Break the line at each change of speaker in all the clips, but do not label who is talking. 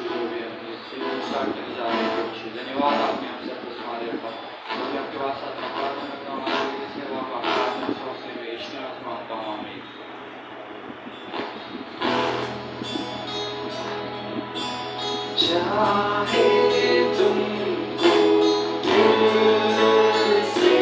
जो भी अपनी सीरीज स्टार्ट करने जा रहे हैं कुछ धन्यवाद आपने हम सब कुछ हमारे ऊपर जो भी आपके पास आत्मा प्रार्थना करता हूँ हमारे लिए सेवा को आपके आत्मा सौंपने में यीशु नाम से मांगता हूँ आमीन। चाहे तुमको दिल से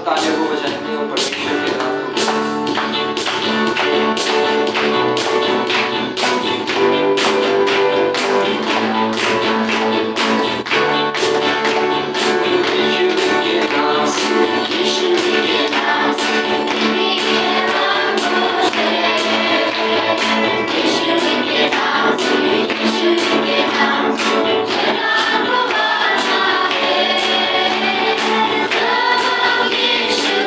stanie w uważaniu o policji
Thank you.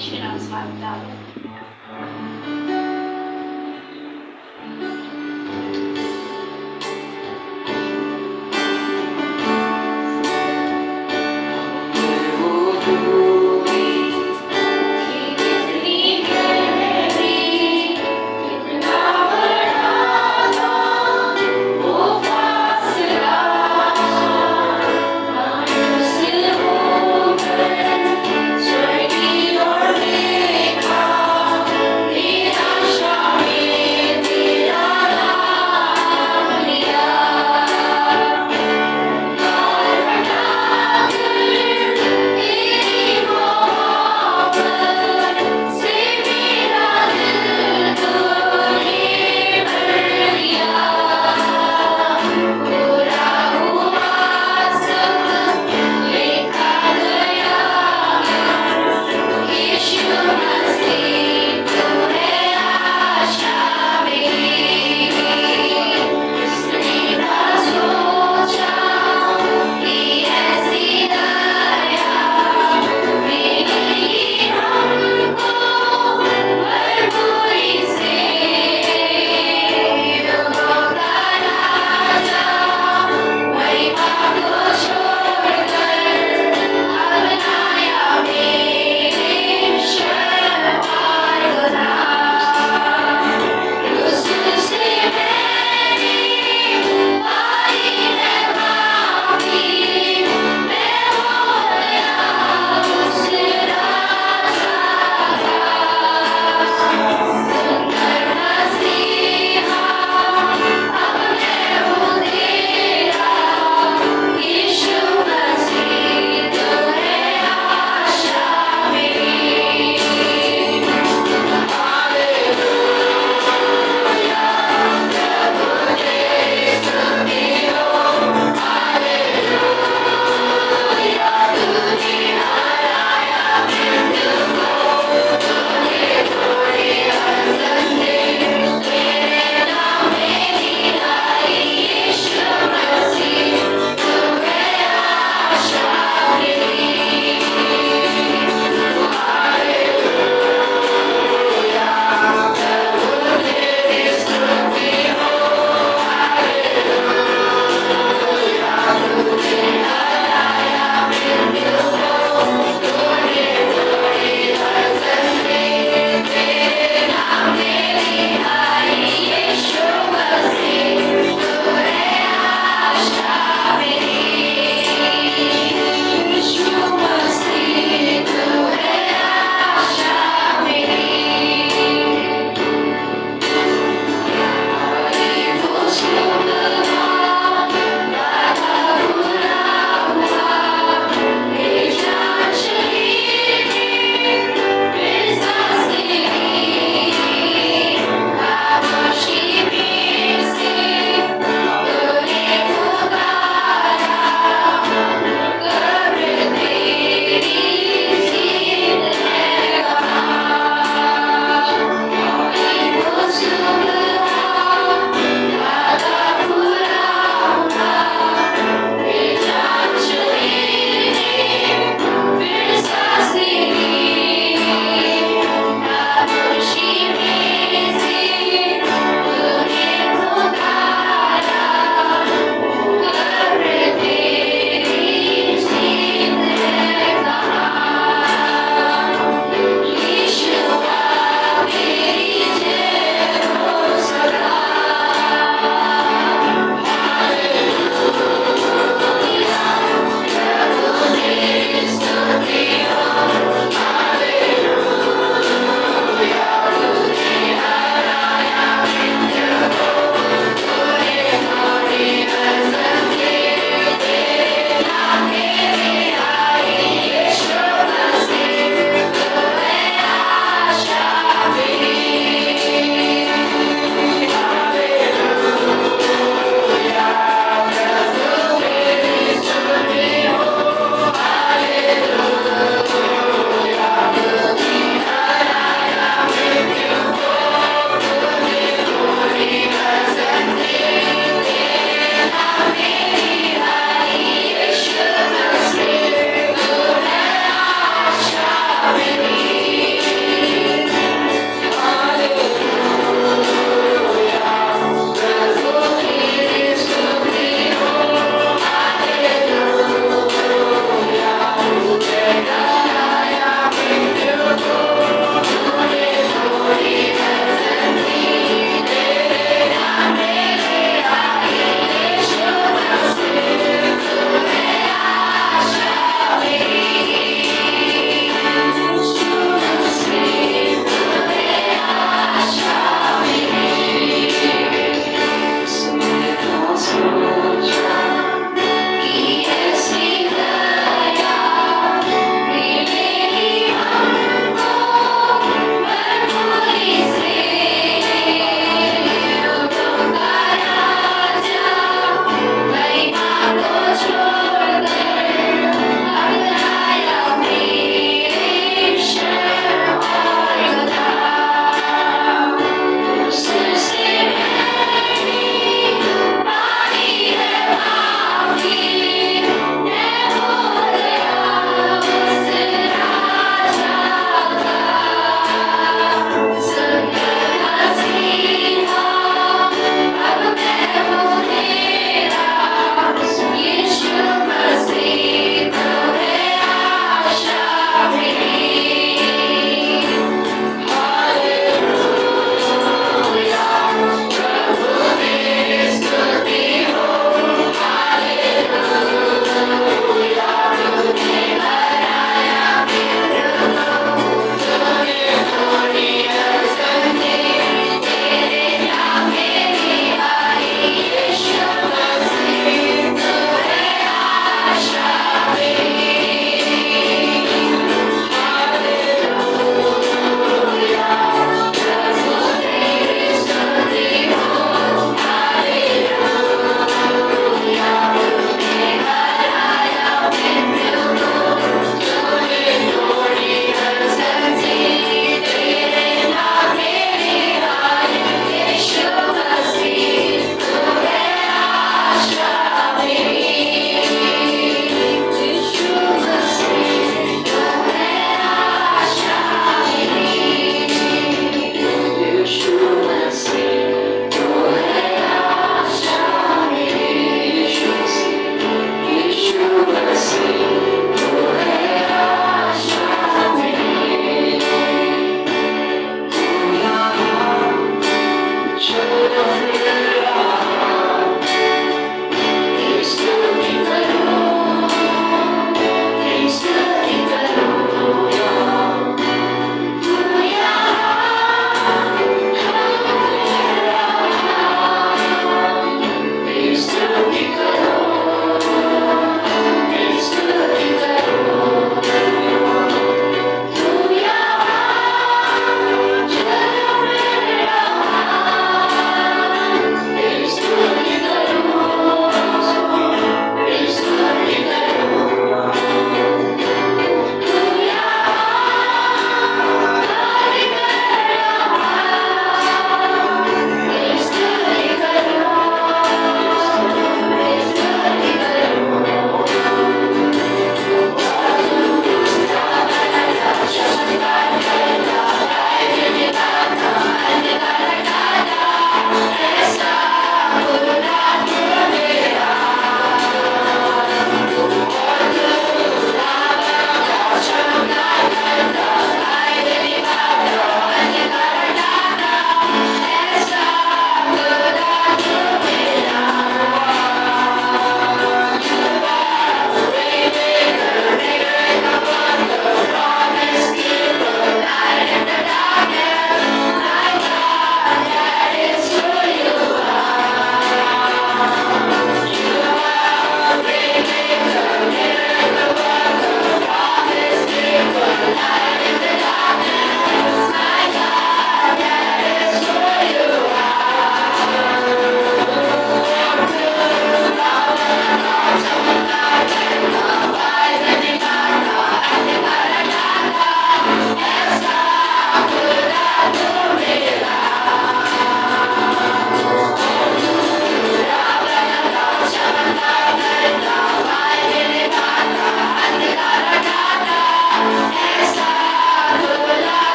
hiçbir asla iptal etmiyor.
Sorry, your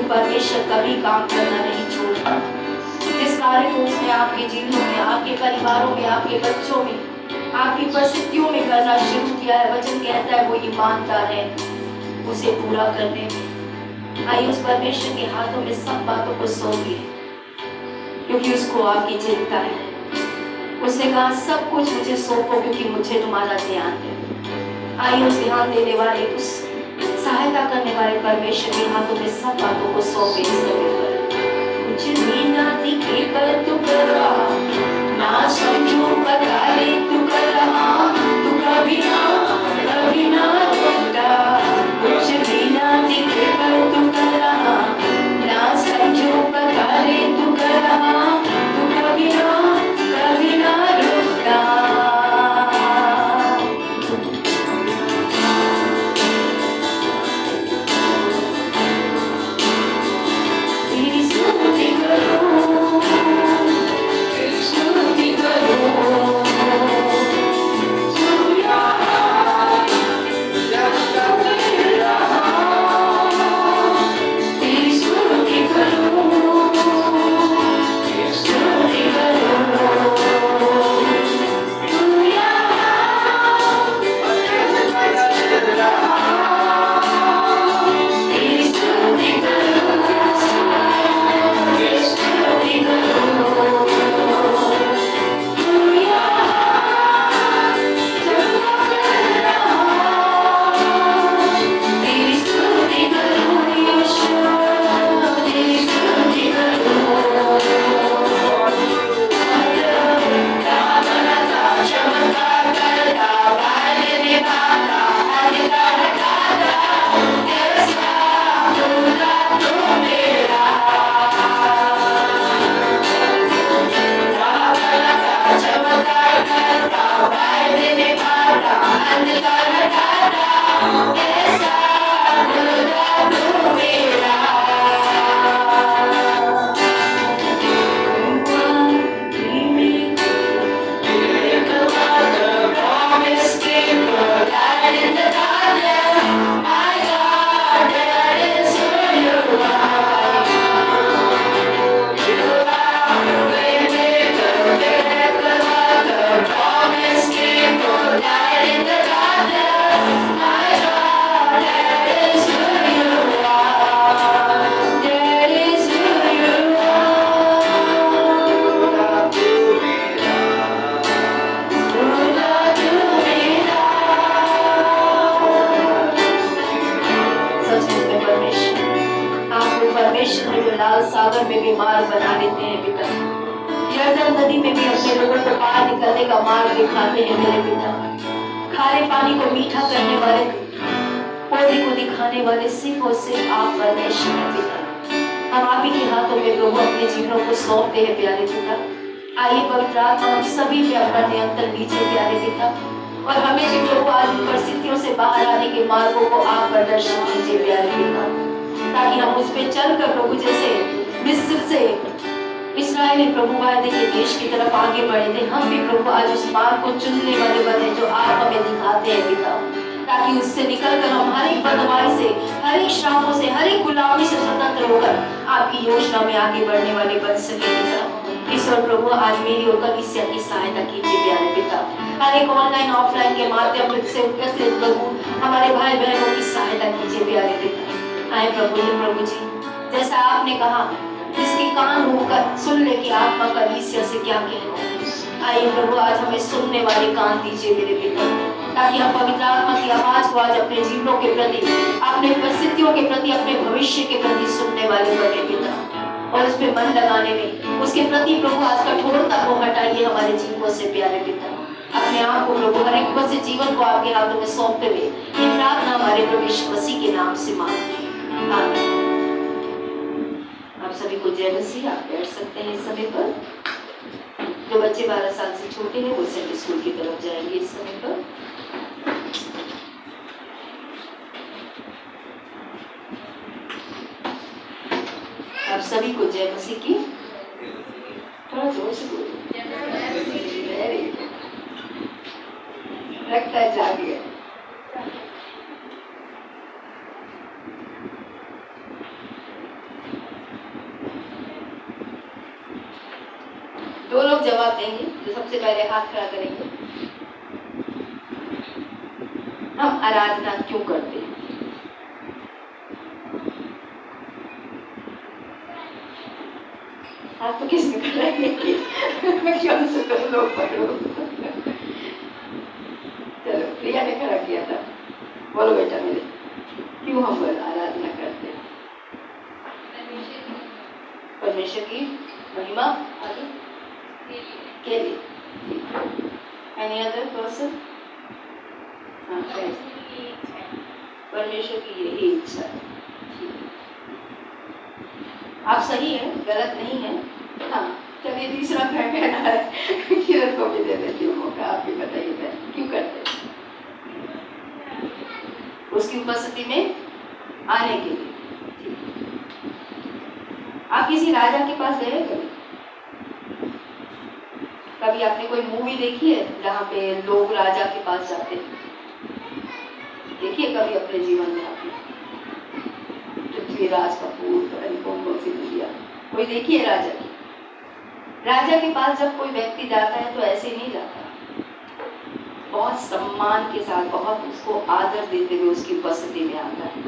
परमेश्वर कभी काम करना नहीं छोड़ता। जिस कार्य को उसने आपके जीवनों में, आपके परिवारों में, आपके बच्चों में, आपकी परिस्थितियों में करना शुरू किया है, वचन कहता है वो ईमानदार है उसे पूरा करने में। आइए उस परमेश्वर के हाथों में सब बातों को सौंपिए, क्योंकि उसको आपकी चिंता है। उसने कहा सब कुछ मुझे सौंपो क्योंकि मुझे तुम्हारा ध्यान है। आइए उस ध्यान देने वाले, उस सहायता करने वाले परमेश्वर के हाथों में सब बातों को सौंपे इस समय पर। कुछ भी ना दिखे पर तू कर रहा, ना समझो बता ले तू कर रहा, तू कभी ना रुकता। कुछ भी ना दिखे पर तू कर रहा, ना समझो बता ले तू कर रहा, तू कभी ना रुकता। सागर में भी मार्ग बना देते हैं पिता। यरदन नदी में भी अपने लोगों को पार निकलने का मार्ग दिखाते हैं मेरे पिता। खारे पानी को मीठा करने वाले, पौधे को दिखाने वाले सिर्फ और सिर्फ आप परमेश्वर हैं पिता। हम आप ही के हाथों में प्रभु अपने जीवनों को सौंपते हैं प्यारे पिता। आइए पवित्र आत्मा हम सभी पे अपना नियंत्रण कीजिए प्यारे पिता, और हमें भी प्रभु आज परिस्थितियों से बाहर आने के मार्गों को आप प्रदर्शन कीजिए प्यारे पिता, ताकि हम उस पर चलकर प्रभु जैसे मिस्र से इस्राएली प्रभु वायदे के देश की तरफ आगे बढ़े थे, हम भी प्रभु आज उस मार्ग को चुनने वाले बने जो आप हमें दिखाते हैं पिता, ताकि उससे निकलकर हम हर एक बदमाशी से, हर एक श्रापों से, हर एक गुलामी से स्वतंत्र होकर आपकी योजना में आगे बढ़ने वाले बन सके पिता। ईश्वर प्रभु आज मेरी और कलीसिया की सहायता कीजिए प्यारे पिता। हर एक ऑनलाइन ऑफलाइन के माध्यम से उपस्थित प्रभु हमारे भाई बहनों की सहायता कीजिए प्यारे पिता। आए प्रभु जी, जैसा आपने कहा जिसके कान होकर सुन ले कि आत्मा कलीसिया से क्या कहना है। आइए प्रभु आज हमें सुनने वाले कान दीजिए मेरे पिता, ताकि हम पवित्र आत्मा की आवाज को आज अपने जीवनों के प्रति, अपने परिस्थितियों के प्रति, अपने भविष्य के प्रति सुनने वाले बने पिता, और उस पर मन लगाने में उसके प्रति प्रभु आज कठोरता को हटाइए हमारे जीवनों से प्यारे पिता। अपने आप को प्रभु हर एक से जीवन को आपके हाथों में सौंपते हुए ये प्रार्थना हमारे प्रभु यीशु मसीह के नाम से मांगते हैं, आमीन। आप सभी को जय मसीह। आप बैठ सकते हैं इस समय पर। जो बच्चे 12 साल से छोटे हैं वो संडे स्कूल की तरफ जाएंगे इस समय पर। आप सभी को जय मसीह की। थोड़ा जोर से बोलो। लगता है जाग गया। दो लोग जवाब देंगे। जो सबसे पहले हाथ खड़ा करेंगे। हम आराधना क्यों करते हैं? हाथ तो किसने खड़ा किया? क्यों से दो लोग पकड़ो। चलो, प्रिया ने खड़ा किया था। बोलो बेटा मेरे, क्यों हम आराधना करते हैं? परमेश्वर की महिमा आगे के लिए। Any other person? हाँ, परमेश्वर की यही इच्छा है। आप सही है, गलत नहीं है। हाँ, चलिए तीसरा मैं कहना है। किरण को भी दे देती हूँ मौका। आप भी बताइए क्यों करते हैं? उसकी उपस्थिति में आने के लिए। आप किसी राजा के पास गए कभी? कभी आपने कोई मूवी देखी है जहाँ पे लोग राजा के पास जाते हैं? देखिए कभी अपने जीवन में आपने? पृथ्वीराज कपूर, पता नहीं कौन कौन सी मूवियाँ कोई देखी है राजा की? राजा के पास जब कोई व्यक्ति जाता है तो ऐसे नहीं जाता, बहुत सम्मान के साथ, बहुत उसको आदर देते हुए उसकी उपस्थिति में आता है।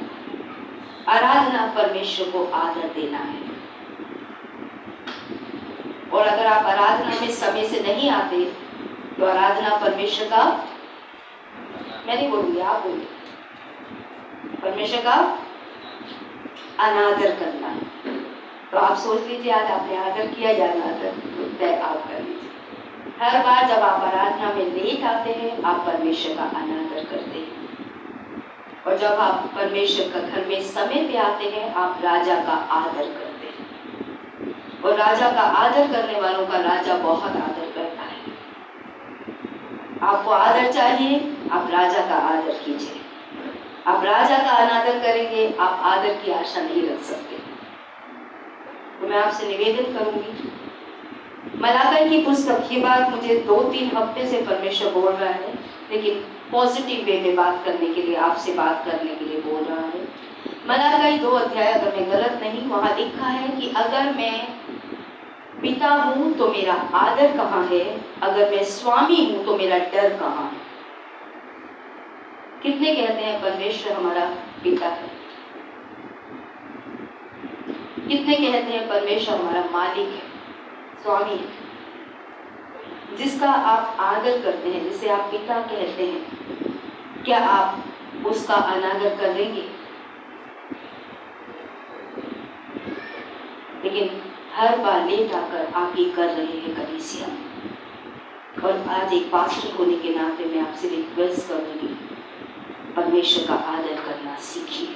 आराधना परमेश्वर को आदर देना है। और अगर आप आराधना में समय से नहीं आते तो आराधना परमेश्वर का, मैं नहीं बोलूंगी, आप बोलिए, परमेश्वर का अनादर करना है। तो आप सोच लीजिए आज आपने आदर किया या अनादर, तो तय आप कर लीजिए। हर बार जब आप आराधना में लेट आते हैं आप परमेश्वर का अनादर करते हैं, और जब आप परमेश्वर का घर में समय पे आते हैं आप राजा का आदर करते हैं। और राजा का आदर करने वालों का राजा बहुत आदर करता है। आपको आदर चाहिए, आप राजा का आदर कीजिए। आप राजा का अनादर करेंगे, आप आदर की आशा नहीं रख सकते। तो मैं आपसे निवेदन करूंगी, मलाकी की पुस्तक, ये बात मुझे 2-3 हफ्ते से परमेश्वर बोल रहा है, लेकिन पॉजिटिव वे में बात करने के लिए, आपसे बात करने के लिए बोल रहा है। मलाकी 2 अध्याय, अगर मैं गलत नहीं, वहां लिखा है कि अगर मैं पिता हूं तो मेरा आदर कहाँ है, अगर मैं स्वामी हूं तो मेरा डर कहाँ है। कितने कहते हैं परमेश्वर हमारा पिता है? कितने कहते हैं परमेश्वर हमारा मालिक है, स्वामी है, जिसका आप आदर करते हैं, जिसे आप पिता कहते हैं? क्या आप उसका अनादर करेंगे? लेकिन हर बार लेट आकर आप ये कर रहे हैं कलीसिया। और आज एक पास्टर होने के नाते मैं आपसे रिक्वेस्ट करूंगी, परमेश्वर का आदर करना सीखिए।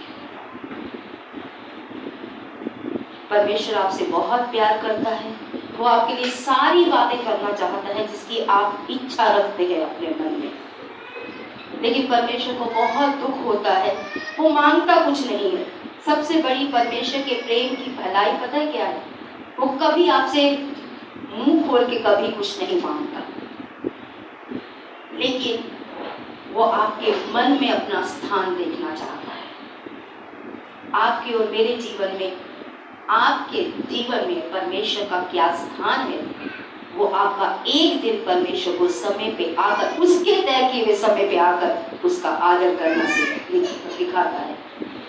परमेश्वर आपसे बहुत प्यार करता है, वो आपके लिए सारी बातें करना चाहता है जिसकी आप इच्छा रखते हैं अपने मन में। लेकिन परमेश्वर को बहुत दुख होता है, वो मांगता कुछ नहीं है। सबसे बड़ी परमेश्वर के प्रेम की भलाई पता है क्या है? वो कभी आपसे मुंह खोल के कभी कुछ नहीं मांगता, लेकिन वो आपके मन में अपना स्थान देखना चाहता है। आपके और मेरे जीवन में, आपके जीवन में परमेश्वर का क्या स्थान है, वो आपका एक दिन परमेश्वर को समय पे आकर, उसके तय किए हुए समय पे आकर उसका आदर करना सिखाता है।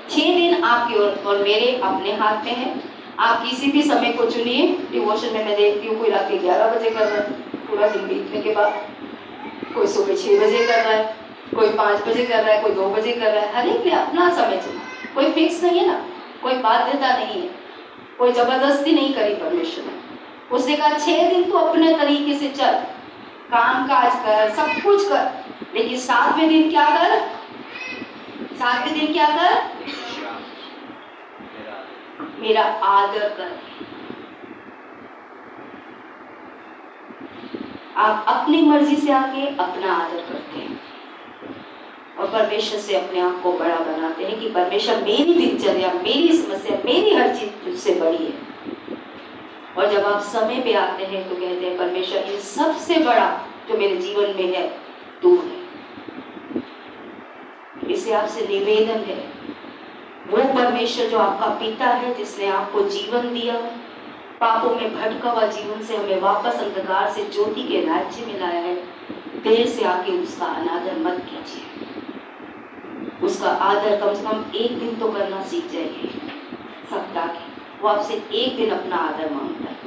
6 दिन आपके और मेरे अपने हाथ में है। आप किसी भी समय को चुनिए। डिवोशन में मैं देखती हूँ कोई रात के 11 बजे कर रहा है, पूरा दिन बीतने के बाद, कोई सुबह 6 बजे कर रहा है, कोई 5 बजे कर रहा है, कोई 2 बजे कर रहा है। हर एक ने अपना समय चुना, कोई फिक्स नहीं है ना, कोई बाध्यता नहीं है, कोई जबरदस्ती नहीं करी परमेश्वर ने। उसने कहा 6 दिन तो अपने तरीके से चल, काम काज कर, सब कुछ कर, लेकिन 7वें दिन क्या कर? 7वें दिन क्या कर? मेरा आदर कर। आप अपनी मर्जी से आके अपना आदर करते हैं और परमेश्वर से अपने आप को बड़ा बनाते हैं कि परमेश्वर मेरी दिनचर्या, मेरी समस्या, मेरी हर चीज तुझसे बड़ी है। और जब आप समय पे आते हैं तो कहते हैं परमेश्वर ये सबसे बड़ा जो मेरे जीवन में है तू है। इससे आपसे निवेदन है, वो परमेश्वर जो आपका पिता है, जिसने आपको जीवन दिया, पापों में भटका हुआ जीवन से हमें वापस अंधकार से ज्योति के राज्य में लाया है। देर से आके उसका अनादर मत कीजिए। उसका आदर कम से कम एक दिन तो करना सीख जाइए सप्ताह के। वो आपसे एक दिन अपना आदर मांगता है।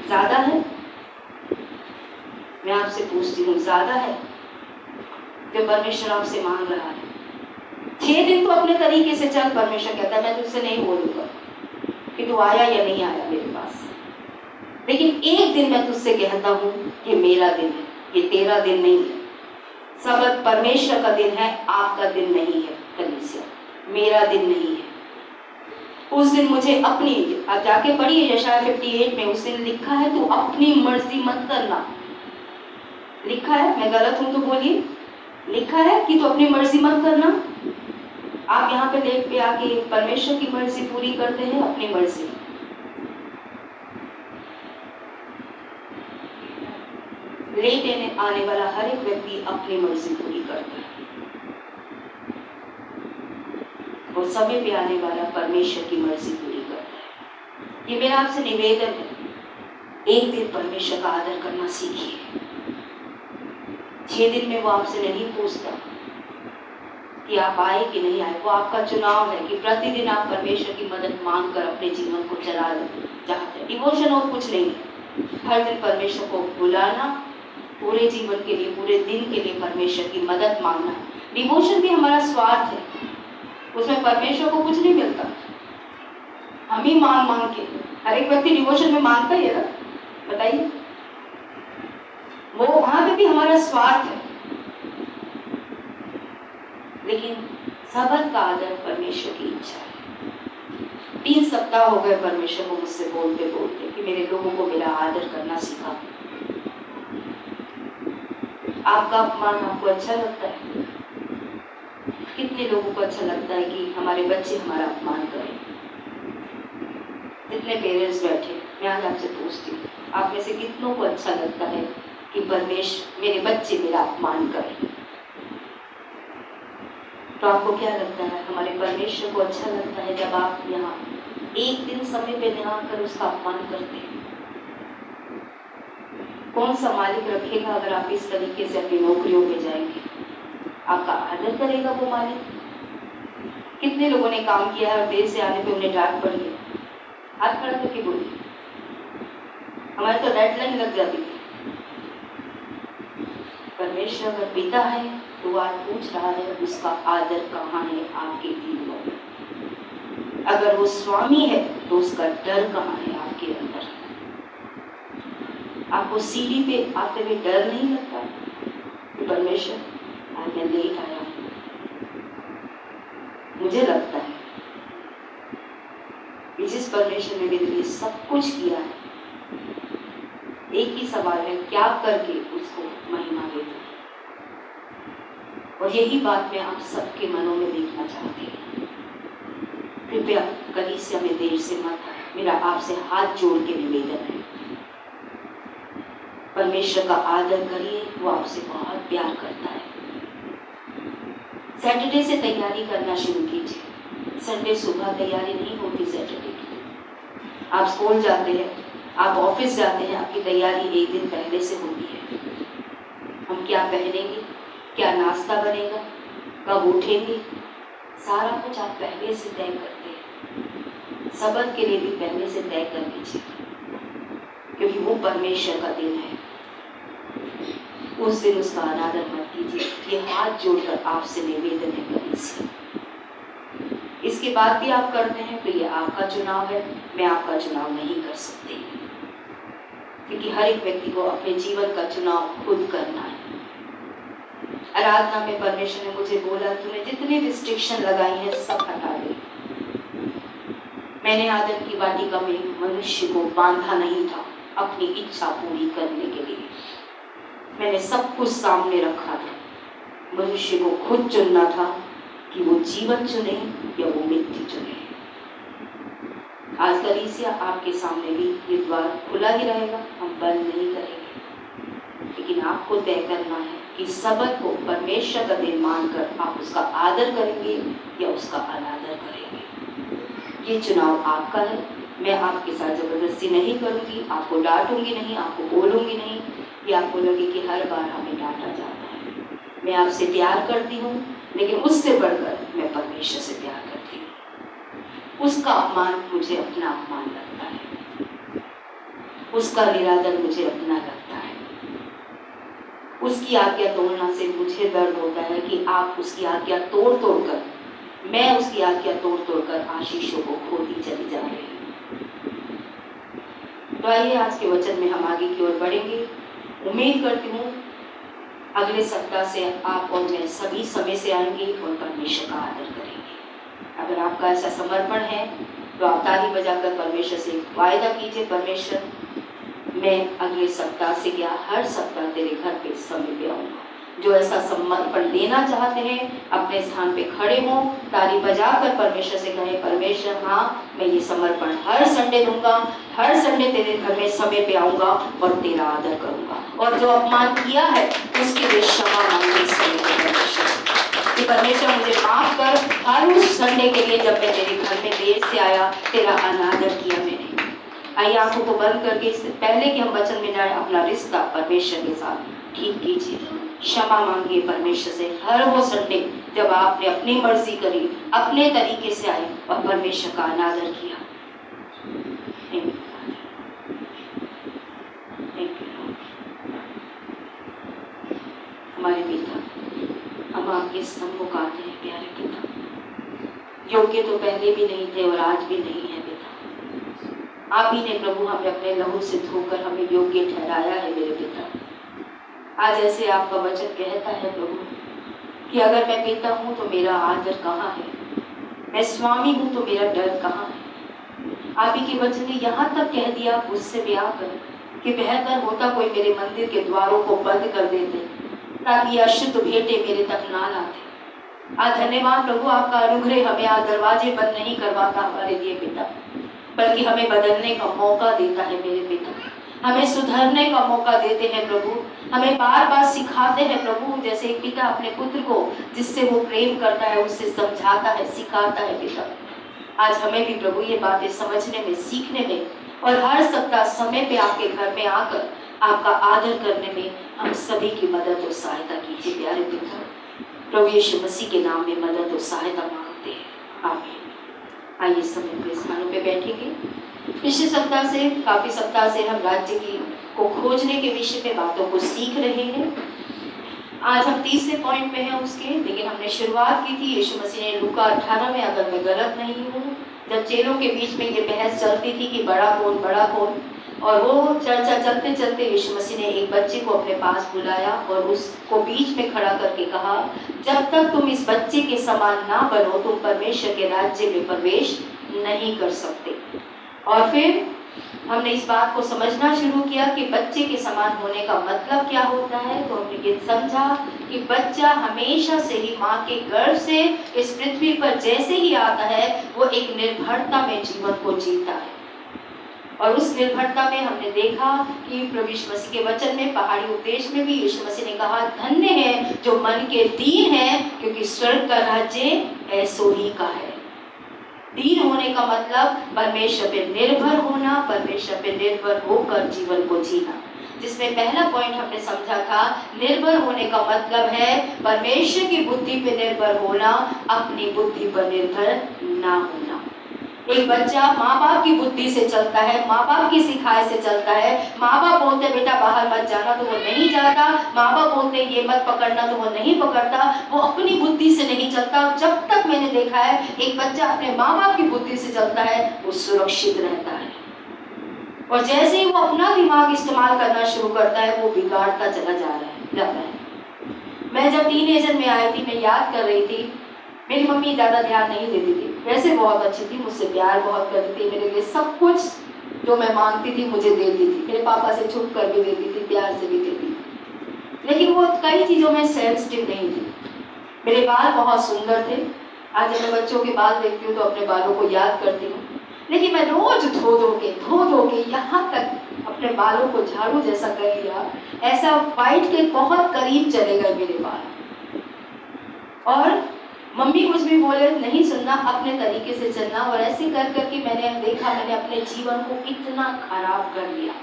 ज्यादा है? मैं आपसे पूछती हूँ, ज्यादा है जो परमेश्वर आपसे मांग रहा है? 6 दिन तो अपने तरीके से चल, परमेश्वर कहता है मैं तुझसे नहीं बोलूंगा कि तू आया या नहीं आया मेरे पास, लेकिन एक दिन मैं तुझसे कहता हूँ ये मेरा दिन है, ये तेरा दिन नहीं है। सबत परमेश्वर का दिन है, आपका दिन नहीं है। कलीसिया, मेरा दिन नहीं है। उस दिन मुझे अपनी, आप जाके पढ़िए यशाया 58 में, उस दिन लिखा है तू अपनी मर्जी मत करना। लिखा है, मैं गलत हूं तो बोलिए, लिखा है कि तू अपनी मर्जी मत करना। आप यहाँ पे लेट पे आके परमेश्वर की मर्जी पूरी करते हैं, अपनी मर्जी। लेट आने वाला हर एक व्यक्ति अपनी मर्जी पूरी करता है, और समय पे आने वाला परमेश्वर की मर्जी पूरी करता है। ये मेरा आपसे निवेदन है, एक दिन परमेश्वर का आदर करना सीखिए। 6 दिन में वो आपसे नहीं पूछता कि आप आए कि नहीं आए। वो आपका चुनाव है कि प्रतिदिन आप परमेश्वर की मदद मांग कर अपने जीवन को चला चाहते हैं। डिवोशन और कुछ नहीं है, हर दिन परमेश्वर को बुलाना, पूरे जीवन के लिए, पूरे दिन के लिए परमेश्वर की मदद मांगना। डिवोशन भी हमारा स्वार्थ है, उसमें परमेश्वर को कुछ नहीं मिलता। हम ही मांग मांग के, हर एक व्यक्ति डिवोशन में मांगता ही है ना, बताइए। वो वहां पे भी हमारा स्वार्थ है, लेकिन सबत का आदर परमेश्वर की इच्छा है। 3 सप्ताह हो गए परमेश्वर को मुझसे बोलते बोलते कि मेरे लोगों को मेरा आदर करना सिखा। आपका अपमान आपको अच्छा लगता है? कितने लोगों को अच्छा लगता है कि हमारे बच्चे हमारा अपमान करें? कितने पेरेंट्स बैठे, मैं आज आपसे पूछती हूँ, आप में से कितनों को अच्छा लगता है कि परमेश्वर, मेरे बच्चे मेरा अपमान करें? तो आपको क्या लगता है, हमारे परमेश्वर को अच्छा लगता है जब आप यहाँ एक दिन समय पे न आकर उसका अपमान करते हैं? कौन सा मालिक रखेगा अगर आप इस तरीके से अपनी नौकरियों पे जाएंगे? आपका आदर करेगा वो मालिक? कितने लोगों ने काम किया है और देर से आने पे उन्हें डांट पड़ी है? हाथ खड़ा करके बोलिए। हमारे तो डेडलाइन लग जाती थी। परमेश्वर अगर पिता है तो आज पूछ रहा है उसका आदर कहाँ है आपके जीवन में? अगर वो स्वामी है तो उसका डर कहाँ है आपके अंदर? आपको सीढ़ी पे आते हुए डर नहीं लगता कि परमेश्वर आज मैं लेट आया हूं? मुझे लगता है कि जिस परमेश्वर ने मेरे लिए सब कुछ किया है, एक ही सवाल है, क्या करके उसको महिमा देता। और यही बात मैं आप सबके मनों में देखना चाहती हूँ। कृपया कलीसिया में देर से मत, मेरा आपसे हाथ जोड़ के निवेदन है, परमेश्वर का आदर करिए, वो आपसे बहुत प्यार करता है। सैटरडे से तैयारी करना शुरू कीजिए। संडे सुबह तैयारी नहीं होती सैटरडे की। आप स्कूल जाते हैं, आप ऑफिस जाते हैं, आपकी तैयारी एक दिन पहले से होती है। हम क्या पहनेंगे, क्या नाश्ता बनेगा, कब उठेंगे, सारा कुछ आप पहले से तय करते हैं। सबत के लिए भी पहले से तय कर लीजिए, क्योंकि वो परमेश्वर का दिन है। उस दिन उसका अनादर मत कीजिए। ये हाथ जोड़कर आपसे निवेदन है कलीसिया। इसके बाद भी आप करते हैं तो ये आपका चुनाव है, मैं आपका चुनाव नहीं कर सकती, क्योंकि हर एक व्यक्ति को अपने जीवन का चुनाव खुद करना है। आराधना में परमेश्वर ने मुझे बोला, तूने जितने रिस्ट्रिक्शन लगाई हैं सब हटा दे। मैंने आदम की वाटिका में मनुष्य को बांधा नहीं था अपनी इच्छा पूरी करने के लिए। मैंने सब कुछ सामने रखा था। मनुष्य को खुद चुनना था कि वो जीवन चुने या वो मृत्यु चुने। आज कलीसिया आपके सामने भी ये द्वार खुला ही रहेगा, हम बंद नहीं करेंगे, लेकिन आपको तय करना है कि सबत को परमेश्वर का दिन मानकर आप उसका आदर करेंगे या उसका अनादर करेंगे। ये चुनाव आपका है। मैं आपके साथ ज़बरदस्ती नहीं करूँगी, आपको डांटूंगी नहीं, आपको बोलूँगी नहीं कि आपको लगे कि हर बार हमें डांटा जाता है। मैं आपसे प्यार करती हूँ, लेकिन उससे बढ़कर मैं परमेश्वर से प्यार करती हूँ। उसका अपमान मुझे अपना अपमान लगता है, उसका निरादर मुझे अपना लगता है। उसकी आज्ञा तोड़ना से मुझे दर्द होता है कि आप उसकी आज्ञा तोड़ कर, मैं उसकी आज्ञा तोड़ कर आशीषों को खोती चली जा रही हूँ। तो आइए आज के वचन में हम आगे की ओर बढ़ेंगे। उम्मीद करती हूँ अगले सप्ताह से आप और मैं सभी समय से आएंगे और परमेश्वर का आदर करेंगे। अगर आपका ऐसा समर्पण है तो आप ताली बजाकर परमेश्वर से वायदा कीजिए, परमेश्वर मैं अगले सप्ताह से क्या हर सप्ताह तेरे घर पे समय पे आऊँगा। जो ऐसा समर्पण देना चाहते हैं अपने स्थान पे खड़े हों, ताली बजाकर परमेश्वर से कहें, परमेश्वर हाँ मैं ये समर्पण हर संडे दूंगा, हर संडे तेरे घर में समय पे आऊँगा और तेरा आदर करूँगा, और जो अपमान किया है उसके लिए क्षमा मांगे इस समय पे परमेश्वर कि परमेश्वर मुझे माफ कर, हर उस संडे के लिए जब मैं तेरे घर में देर से आया तेरा अनादर किया मैंने। आइए आंखों को बंद करके इससे पहले कि हम वचन में जाए अपना रिश्ता परमेश्वर के साथ ठीक कीजिए, क्षमा मांगिए परमेश्वर से हर वो संडे जब आपने अपनी मर्जी करी, अपने तरीके से आए और परमेश्वर का अनादर किया। हमारे पिता, हम आपके सम्मुख आते हैं प्यारे पिता। योग्य तो पहले भी नहीं थे और आज भी नहीं है पिता। आप ही ने प्रभु हमें अपने लहू से धोकर हमें योग्य ठहराया है मेरे पिता। आज ऐसे आपका वचन कहता है प्रभु कि अगर मैं पिता हूँ तो मेरा आदर कहाँ है, मैं स्वामी हूँ तो मेरा डर कहाँ है। आप ही के वचन ने यहाँ तक कह दिया मुझसे भी आकर कि बेहतर होता कोई मेरे मंदिर के द्वारों को बंद कर देते ताकि अशुद्ध भेंटे मेरे तक ना लाते। आज धन्यवाद प्रभु, आपका अनुग्रह हमें आज दरवाजे बंद नहीं करवाता हमारे लिए पिता, बल्कि हमें बदलने का मौका देता है मेरे पिता, हमें सुधरने का मौका देते हैं प्रभु, हमें बार बार सिखाते हैं प्रभु, जैसे एक पिता अपने पुत्र को जिससे वो प्रेम करता है उससे समझाता है, सिखाता है पिता। आज हमें भी प्रभु ये बातें समझने में, सीखने में और हर सप्ताह समय पे आपके घर में आकर आपका आदर करने में हम सभी की मदद और सहायता कीजिए प्यारे पिता। प्रभु यीशु मसीह के नाम में मदद और सहायता मांगते हैं, आमीन। आइए समय अपने स्थानों पे बैठेंगे। पिछले सप्ताह से, काफी सप्ताह से हम राज्य की को खोजने के विषय पे बातों को सीख रहे हैं। आज हम तीसरे पॉइंट पे हैं उसके, लेकिन हमने शुरुआत की थी यीशु मसीह ने लूका 18 में, अगर मैं गलत नहीं हूँ, जब चेलों के बीच में ये बहस चलती थी कि बड़ा कौन, और वो चर्चा चलते चलते यीशु मसीह ने एक बच्चे को अपने पास बुलाया और उसको बीच में खड़ा करके कहा, जब तक तुम इस बच्चे के समान ना बनो तुम परमेश्वर के राज्य में प्रवेश नहीं कर सकते। और फिर हमने इस बात को समझना शुरू किया कि बच्चे के समान होने का मतलब क्या होता है। तो हमने ये समझा कि बच्चा हमेशा से ही माँ के गर्भ से इस पृथ्वी पर जैसे ही आता है वो एक निर्भरता में जीवन को जीता है, और उस निर्भरता में हमने देखा कि प्रभु यीशु मसीह के वचन में, पहाड़ी उपदेश में भी यीशु मसीह ने कहा, धन्य है जो मन के दीन है क्योंकि स्वर्ग का राज्य ऐसो ही का है। दीन होने का मतलब परमेश्वर पे निर्भर होना, परमेश्वर पे निर्भर होकर जीवन को जीना, जिसमें पहला पॉइंट हमने समझा था निर्भर होने का मतलब है परमेश्वर की बुद्धि पे निर्भर होना, अपनी बुद्धि पर निर्भर ना होना। एक बच्चा माँ बाप की बुद्धि से चलता है, माँ बाप की सिखाए से चलता है। माँ बाप बोलते बेटा बाहर मत जाना तो वो नहीं जाता, माँ बाप बोलते ये मत पकड़ना तो वो नहीं पकड़ता, वो अपनी बुद्धि से नहीं चलता। जब तक मैंने देखा है एक बच्चा अपने माँ बाप की बुद्धि से चलता है वो सुरक्षित रहता है, और जैसे ही वो अपना दिमाग इस्तेमाल करना शुरू करता है वो बिगाड़ता चला जाता है। मैं जब टीनेजर में आई थी, मैं याद कर रही थी, मेरी मम्मी ज़्यादा ध्यान नहीं देती थी, वैसे बहुत अच्छी थी, मुझसे प्यार बहुत करती थी, मेरे लिए सब कुछ जो मैं मांगती थी मुझे देती थी, मेरे पापा से छुप कर भी देती थी, प्यार से भी देती थी, लेकिन वो कई चीज़ों में सेंसिटिव नहीं थी। मेरे बाल बहुत सुंदर थे, आज जब मैं बच्चों के बाल देखती हूँ तो अपने बालों को याद करती हूँ, लेकिन मैं रोज धो धो के यहाँ तक अपने बालों को झाड़ू जैसा कर लिया, ऐसा वाइट के बहुत करीब चले गए मेरे बाल। और मम्मी कुछ भी बोले नहीं सुनना, अपने तरीके से चलना। और ऐसे कर करके मैंने देखा, मैंने अपने जीवन को इतना खराब कर लिया।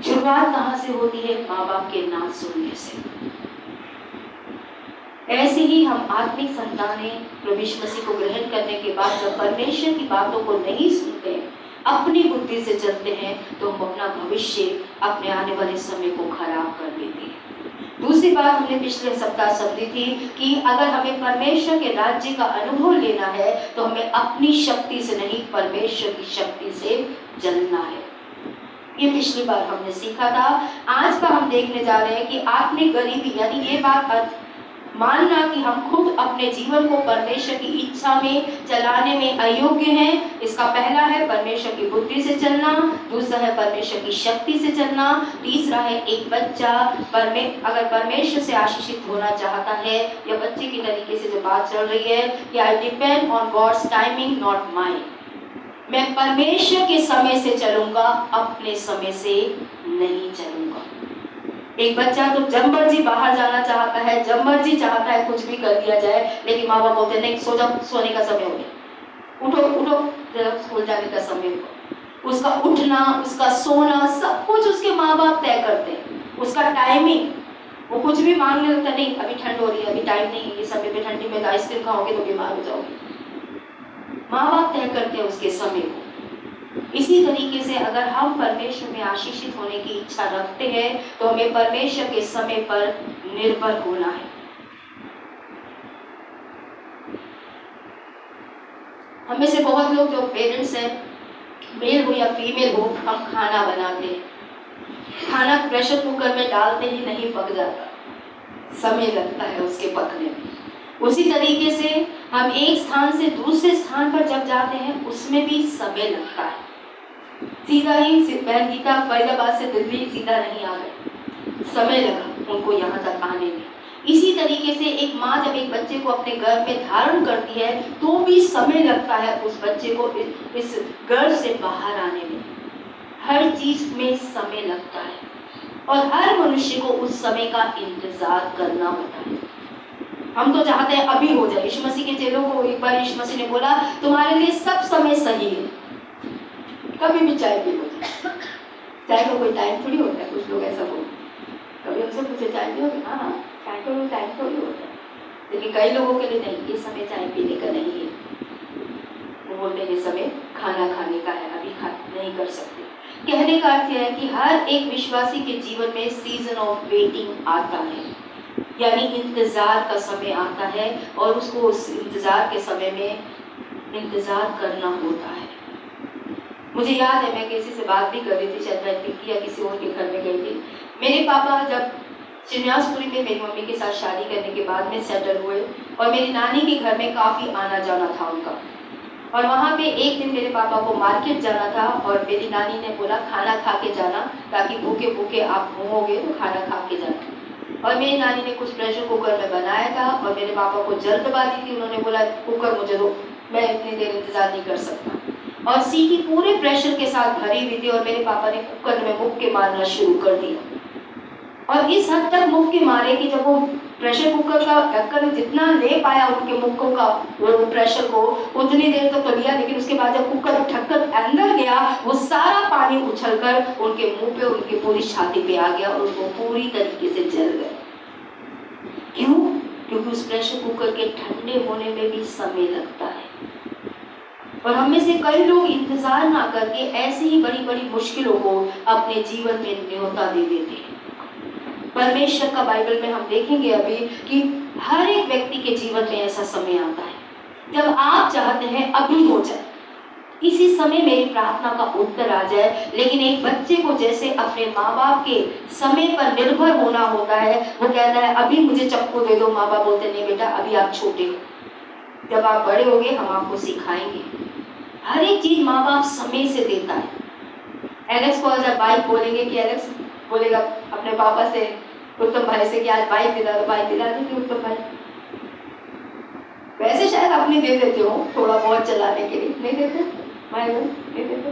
शुरुआत कहाँ से होती है? माँ बाप के ना सुनने से। ऐसे ही हम आत्मिक संतानें प्रभु यीशु मसीह को ग्रहण करने के बाद जब परमेश्वर की बातों को नहीं सुनते, अपनी बुद्धि से चलते हैं, तो हम अपना भविष्य, अपने आने वाले समय को खराब कर देते हैं। दूसरी बात हमने पिछले सप्ताह समझी थी कि अगर हमें परमेश्वर के राज्य का अनुभव लेना है तो हमें अपनी शक्ति से नहीं, परमेश्वर की शक्ति से चलना है। ये पिछली बार हमने सीखा था। आज का हम देखने जा रहे हैं कि आत्मिक गरीबी, यानी ये बात मानना कि हम खुद अपने जीवन को परमेश्वर की इच्छा में चलाने में अयोग्य हैं। इसका पहला है परमेश्वर की बुद्धि से चलना, दूसरा है परमेश्वर की शक्ति से चलना, तीसरा है एक बच्चा अगर परमेश्वर से आशीषित होना चाहता है, या बच्चे की तरीके से जो बात चल रही है कि I depend on God's timing not mine, मैं परमेश्वर के समय से चलूंगा, अपने समय से नहीं चलूंगा। एक बच्चा तो जब मर्जी बाहर जाना चाहता है, जब मर्जी चाहता है कुछ भी कर दिया जाए, लेकिन माँ बाप बोलते नहीं, सो जाओ, सोने का समय हो गया, उठो उठो, स्कूल जाने का समय हो। उसका उठना, उसका सोना, सब कुछ उसके माँ बाप तय करते हैं। उसका टाइमिंग, वो कुछ भी मांगने लगता नहीं, अभी ठंड हो रही है, अभी टाइम नहीं है, ये समय पे ठंडी में आइसक्रीम खाओगे तो बीमार हो जाओगे। माँ बाप तय करते हैं उसके समय को। इसी तरीके से अगर हम परमेश्वर में आशीषित होने की इच्छा रखते हैं तो हमें परमेश्वर के समय पर निर्भर होना है। हमें से बहुत लोग जो पेरेंट्स हैं, मेल हो या फीमेल हो, हम खाना बनाते हैं, खाना प्रेशर कुकर में डालते ही नहीं पक जाता, समय लगता है उसके पकने में। उसी तरीके से हम एक स्थान से दूसरे स्थान पर जब जाते हैं उसमें भी समय लगता है। सीधा ही बहन गीता फरीदाबाद से दिल्ली सीधा नहीं आ गए, समय लगा उनको यहाँ तक आने में। इसी तरीके से एक माँ जब एक बच्चे को अपने गर्भ में धारण करती है तो भी समय लगता है उस बच्चे को इस गर्भ से बाहर आने में। हर चीज में समय लगता है और हर मनुष्य को उस समय का इंतजार करना होता है। हम तो चाहते हैं अभी हो जाए। यीशु मसीह के चेलों को एक बार यीशु मसीह ने बोला, तुम्हारे लिए सब समय सही है, कभी भी चाय पी लो। चाय का कोई टाइम थोड़ी होता है, कुछ लोग ऐसा बोलते हैं। कभी हमसे पूछे चाय पियोगे? हाँ, चाय का कोई टाइम थोड़ी होता है, लेकिन कई लोगों के लिए नहीं, ये समय चाय पीने का नहीं है। वो बोलते हैं ये समय खाना खाने का है, अभी नहीं कर सकते। कहने का अर्थ यह है कि हर एक विश्वासी के जीवन में सीजन ऑफ वेटिंग आता है, यानी इंतजार का समय आता है और उसको उस इंतजार के समय में इंतजार करना होता है। मुझे याद है मैं किसी से बात भी कर रही थी, शायद मैं पिंकी या किसी और के घर में गई थी। मेरे पापा जब श्रीनिवासपुरी में मेरी मम्मी के साथ शादी करने के बाद में सेटल हुए और मेरी नानी के घर में काफ़ी आना जाना था उनका, और वहाँ पे एक दिन मेरे पापा को मार्केट जाना था और मेरी नानी ने बोला खाना खा के जाना, ताकि भूखे भूखे आप घूमोगे तो खाना खा के जाना। और मेरी नानी ने कुछ प्रेशर कुकर में बनाया था और मेरे पापा को जल्दबाजी थी, उन्होंने बोला कुकर मुझे दो, मैं इतनी देर इंतजार नहीं कर सकता। और सीटी पूरे प्रेशर के साथ भरी हुई थी और मेरे पापा ने कुकर में मुक्के मारना शुरू कर दिया। और इस हद तक मुक्के मारे कि जब वो प्रेशर कुकर का ढक्कन जितना ले पाया उनके मुक्कों का वो प्रेशर को, उतनी देर तक तो लिया, लेकिन उसके बाद जब कुकर ढक्कन अंदर गया वो सारा पानी उछलकर उनके मुंह पे, उनकी पूरी छाती पे आ गया और उनको पूरी तरीके से जल गए। क्यों? क्योंकि उस प्रेशर कुकर के ठंडे होने में भी समय लगता है। और हमें से कई लोग इंतजार ना करके ऐसी ही बड़ी बड़ी मुश्किलों को अपने जीवन में न्योता दे देते हैं। परमेश्वर का बाइबल में हम देखेंगे अभी कि हर एक व्यक्ति के जीवन में ऐसा समय आता है जब आप चाहते हैं अभी हो जाए, इसी समय मेरी प्रार्थना का उत्तर आ जाए। लेकिन एक बच्चे को जैसे अपने माँ बाप के समय पर निर्भर होना होता है, वो कहता है अभी मुझे चप्पू दे दो, माँ बाप बोलते नहीं बेटा अभी आप छोटे हो, जब आप बड़े होगे हम आपको सिखाएंगे। हर एक चीज माँ बाप समय से देता है। एलेक्स को अगर बाइक बोलेंगे कि एलेक्स बोलेगा अपने पापा से, उत्तम भाई से कि आज बाइक दिला दो, बाइक दिला देती उत्तम भाई। वैसे शायद अपनी दे देते हो थोड़ा बहुत चलाने के लिए, नहीं देते भाई, वो नहीं देते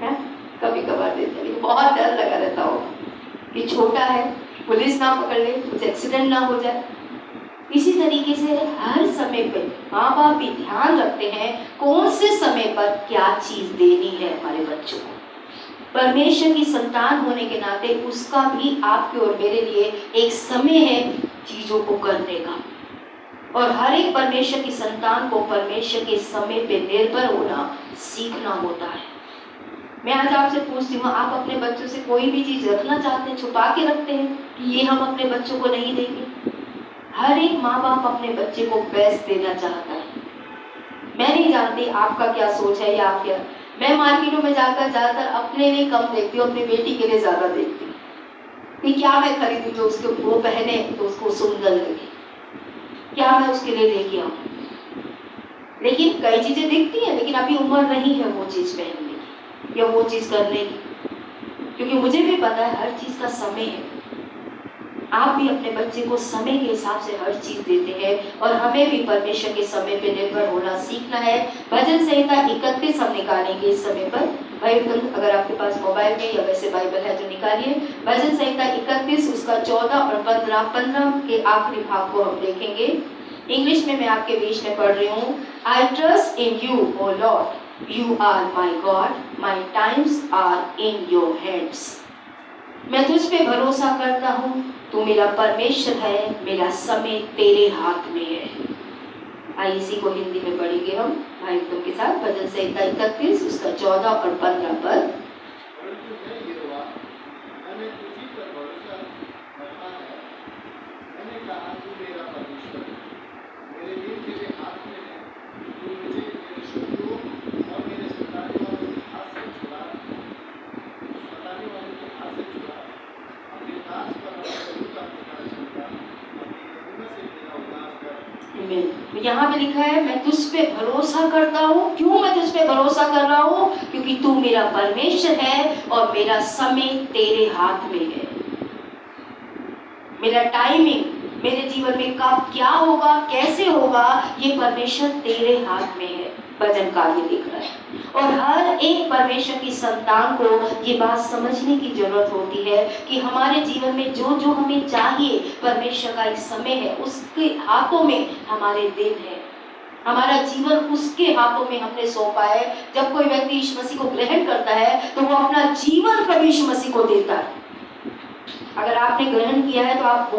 हैं, कभी कभार देते, लेकिन बहुत डर लगा रहता हो कि छोटा है, पुलिस ना पकड़ ले, कुछ एक्सीडेंट ना हो जाए। इसी तरीके से हर समय पे माँ बाप भी ध्यान रखते हैं कौन से समय पर क्या चीज देनी है हमारे बच्चों को। परमेश्वर की संतान होने के नाते उसका भी आपके और मेरे लिए एक समय है चीजों को करने का, और हर एक परमेश्वर की संतान को परमेश्वर के समय पे निर्भर होना सीखना होता है। मैं आज आपसे पूछती हूँ, आप अपने बच्चों से कोई भी चीज रखना चाहते हैं, छुपा के रखते हैं कि ये हम अपने बच्चों को नहीं देंगे? हर एक माँ बाप अपने बच्चे को बेस्ट देना चाहता है। मैं नहीं जानती आपका क्या सोच है या आप क्या, मैं मार्केटों में जाकर ज्यादातर अपने लिए कम देखती हूँ, अपनी बेटी के लिए ज्यादा देखती हूँ कि क्या मैं खरीदूं जो उसके वो पहने तो उसको सुंदर लगे, क्या मैं उसके लिए लेके आऊं। लेकिन कई चीजें दिखती हैं, लेकिन अभी उम्र नहीं है वो चीज पहनने की या वो चीज करने की, क्योंकि मुझे भी पता है हर चीज का समय है। आप भी अपने बच्चे को समय के हिसाब से हर चीज देते हैं, और हमें भी परमेश्वर के समय पे निर्भर होना सीखना है। भजन संहिता 31 हम निकालेंगे इस समय पर। भाई अगर आपके पास मोबाइल में या वैसे बाइबल है तो निकालिए। भजन संहिता 31 उसका 14 और 15 के आखिरी भाग को हम देखेंगे। इंग्लिश में मैं आपके बीच में पढ़ रही हूँ। I trust in you O Lord, you are my God, my times are in your hands. मैं तुझ पे भरोसा करता हूँ, तू मेरा परमेश्वर है, मेरा समय तेरे हाथ में है। आइए इसी को हिंदी में पढ़ेंगे हम भाई तुम के साथ। भजन संहिता 31 उसका 14 और 15 पर। यहाँ पे लिखा है मैं तुझ पे भरोसा करता हूँ। क्यों मैं तुझ पे भरोसा कर रहा हूँ? क्योंकि तू मेरा परमेश्वर है और मेरा समय तेरे हाथ में है। मेरा टाइमिंग, मेरे जीवन में कब क्या होगा, कैसे होगा, ये परमेश्वर तेरे हाथ में है। भजनकार ये लिख रहा है। और हर एक परमेश्वर की संतान को ये बात समझने की जरूरत होती है कि हमारे जीवन में जो जो हमें चाहिए, परमेश्वर का एक समय है, उसके हाथों में हमारे दिन है, हमारा जीवन उसके हाथों में हमने सौंपा है। जब कोई व्यक्ति यीशु मसीह को ग्रहण करता है तो वो अपना जीवन प्रभु यीशु मसीह को देता है। अगर आपने ग्रहण किया है तो आप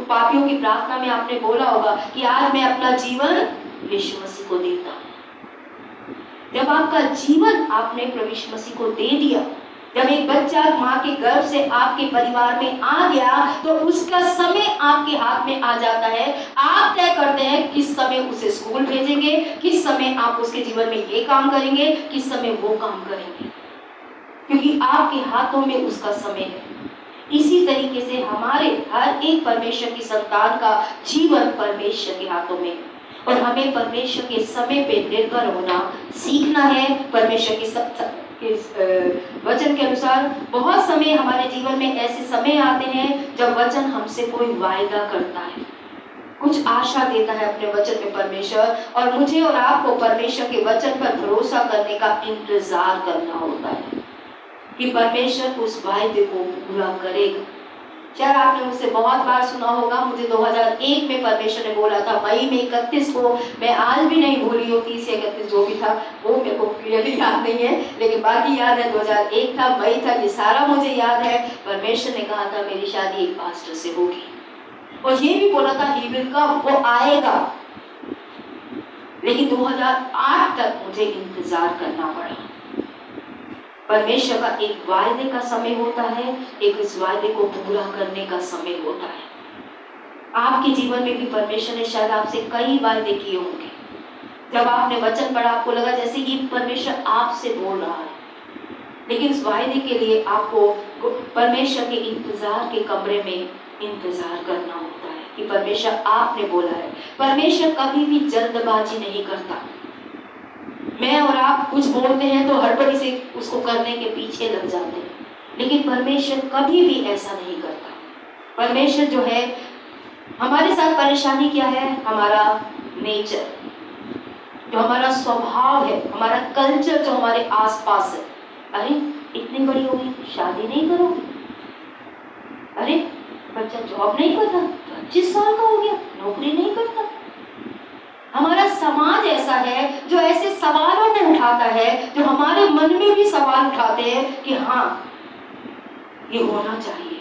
पापियों की प्रार्थना में आपने बोला होगा कि आज मैं अपना जीवन यीशु मसीह को देता हूँ। जब आपका जीवन आपने प्रभु यीशु मसीह को दे दिया, जब एक बच्चा माँ के गर्भ से आपके परिवार में आ गया तो उसका समय आपके हाथ में आ जाता है। आप तय करते हैं किस समय उसे स्कूल भेजेंगे, किस समय आप उसके जीवन में ये काम करेंगे, किस समय वो काम करेंगे, क्योंकि आपके हाथों में उसका समय है। इसी तरीके से हमारे हर एक परमेश्वर की संतान का जीवन परमेश्वर के हाथों में है, और हमें परमेश्वर के समय पे निर्भर होना सीखना है। परमेश्वर के वचन के अनुसार बहुत समय हमारे जीवन में ऐसे समय आते हैं जब वचन हमसे कोई वायदा करता है, कुछ आशा देता है अपने वचन में परमेश्वर, और मुझे और आपको परमेश्वर के वचन पर भरोसा करने का इंतजार करना होता है कि परमेश्वर उस वायदे को पूरा करेगा। शायद आपने मुझसे बहुत बार सुना होगा, मुझे 2001 में परमेश्वर ने बोला था, मई में 31 को, मैं आज भी नहीं भूली हूँ, 30 या 31 जो भी था वो मेरे को क्लियरली याद नहीं है, लेकिन बाकी याद है 2001 था, मई था, ये सारा मुझे याद है। परमेश्वर ने कहा था मेरी शादी एक पास्टर से होगी, और ये भी बोला था ही विल कम, वो आएगा। लेकिन 2008 तक मुझे इंतजार करना पड़ा। परमेश्वर का एक वायदे का समय होता है, एक इस वायदे को पूरा करने का समय होता है। आपके जीवन में भी परमेश्वर ने शायद आपसे कई वायदे किए होंगे। जब आपने वचन पढ़ा आपको लगा जैसे ये परमेश्वर आपसे बोल रहा है, लेकिन इस वायदे के लिए आपको परमेश्वर के इंतजार के कमरे में इंतजार करना होता है कि परमेश्वर आपने बोला है। परमेश्वर कभी भी जल्दबाजी नहीं करता। मैं और आप कुछ बोलते हैं तो हड़बड़ी से उसको करने के पीछे लग जाते हैं, लेकिन परमेश्वर कभी भी ऐसा नहीं करता। परमेश्वर जो है, हमारे साथ परेशानी क्या है, हमारा नेचर, जो हमारा स्वभाव है, हमारा कल्चर जो हमारे आसपास है। अरे इतनी बड़ी होगी शादी नहीं करोगे, अरे बच्चा जॉब नहीं करता, 25 साल का हो गया, नौकरी नहीं करता। हमारा समाज ऐसा है जो ऐसे सवालों में उठाता है, जो हमारे मन में भी सवाल उठाते हैं कि हाँ ये होना चाहिए।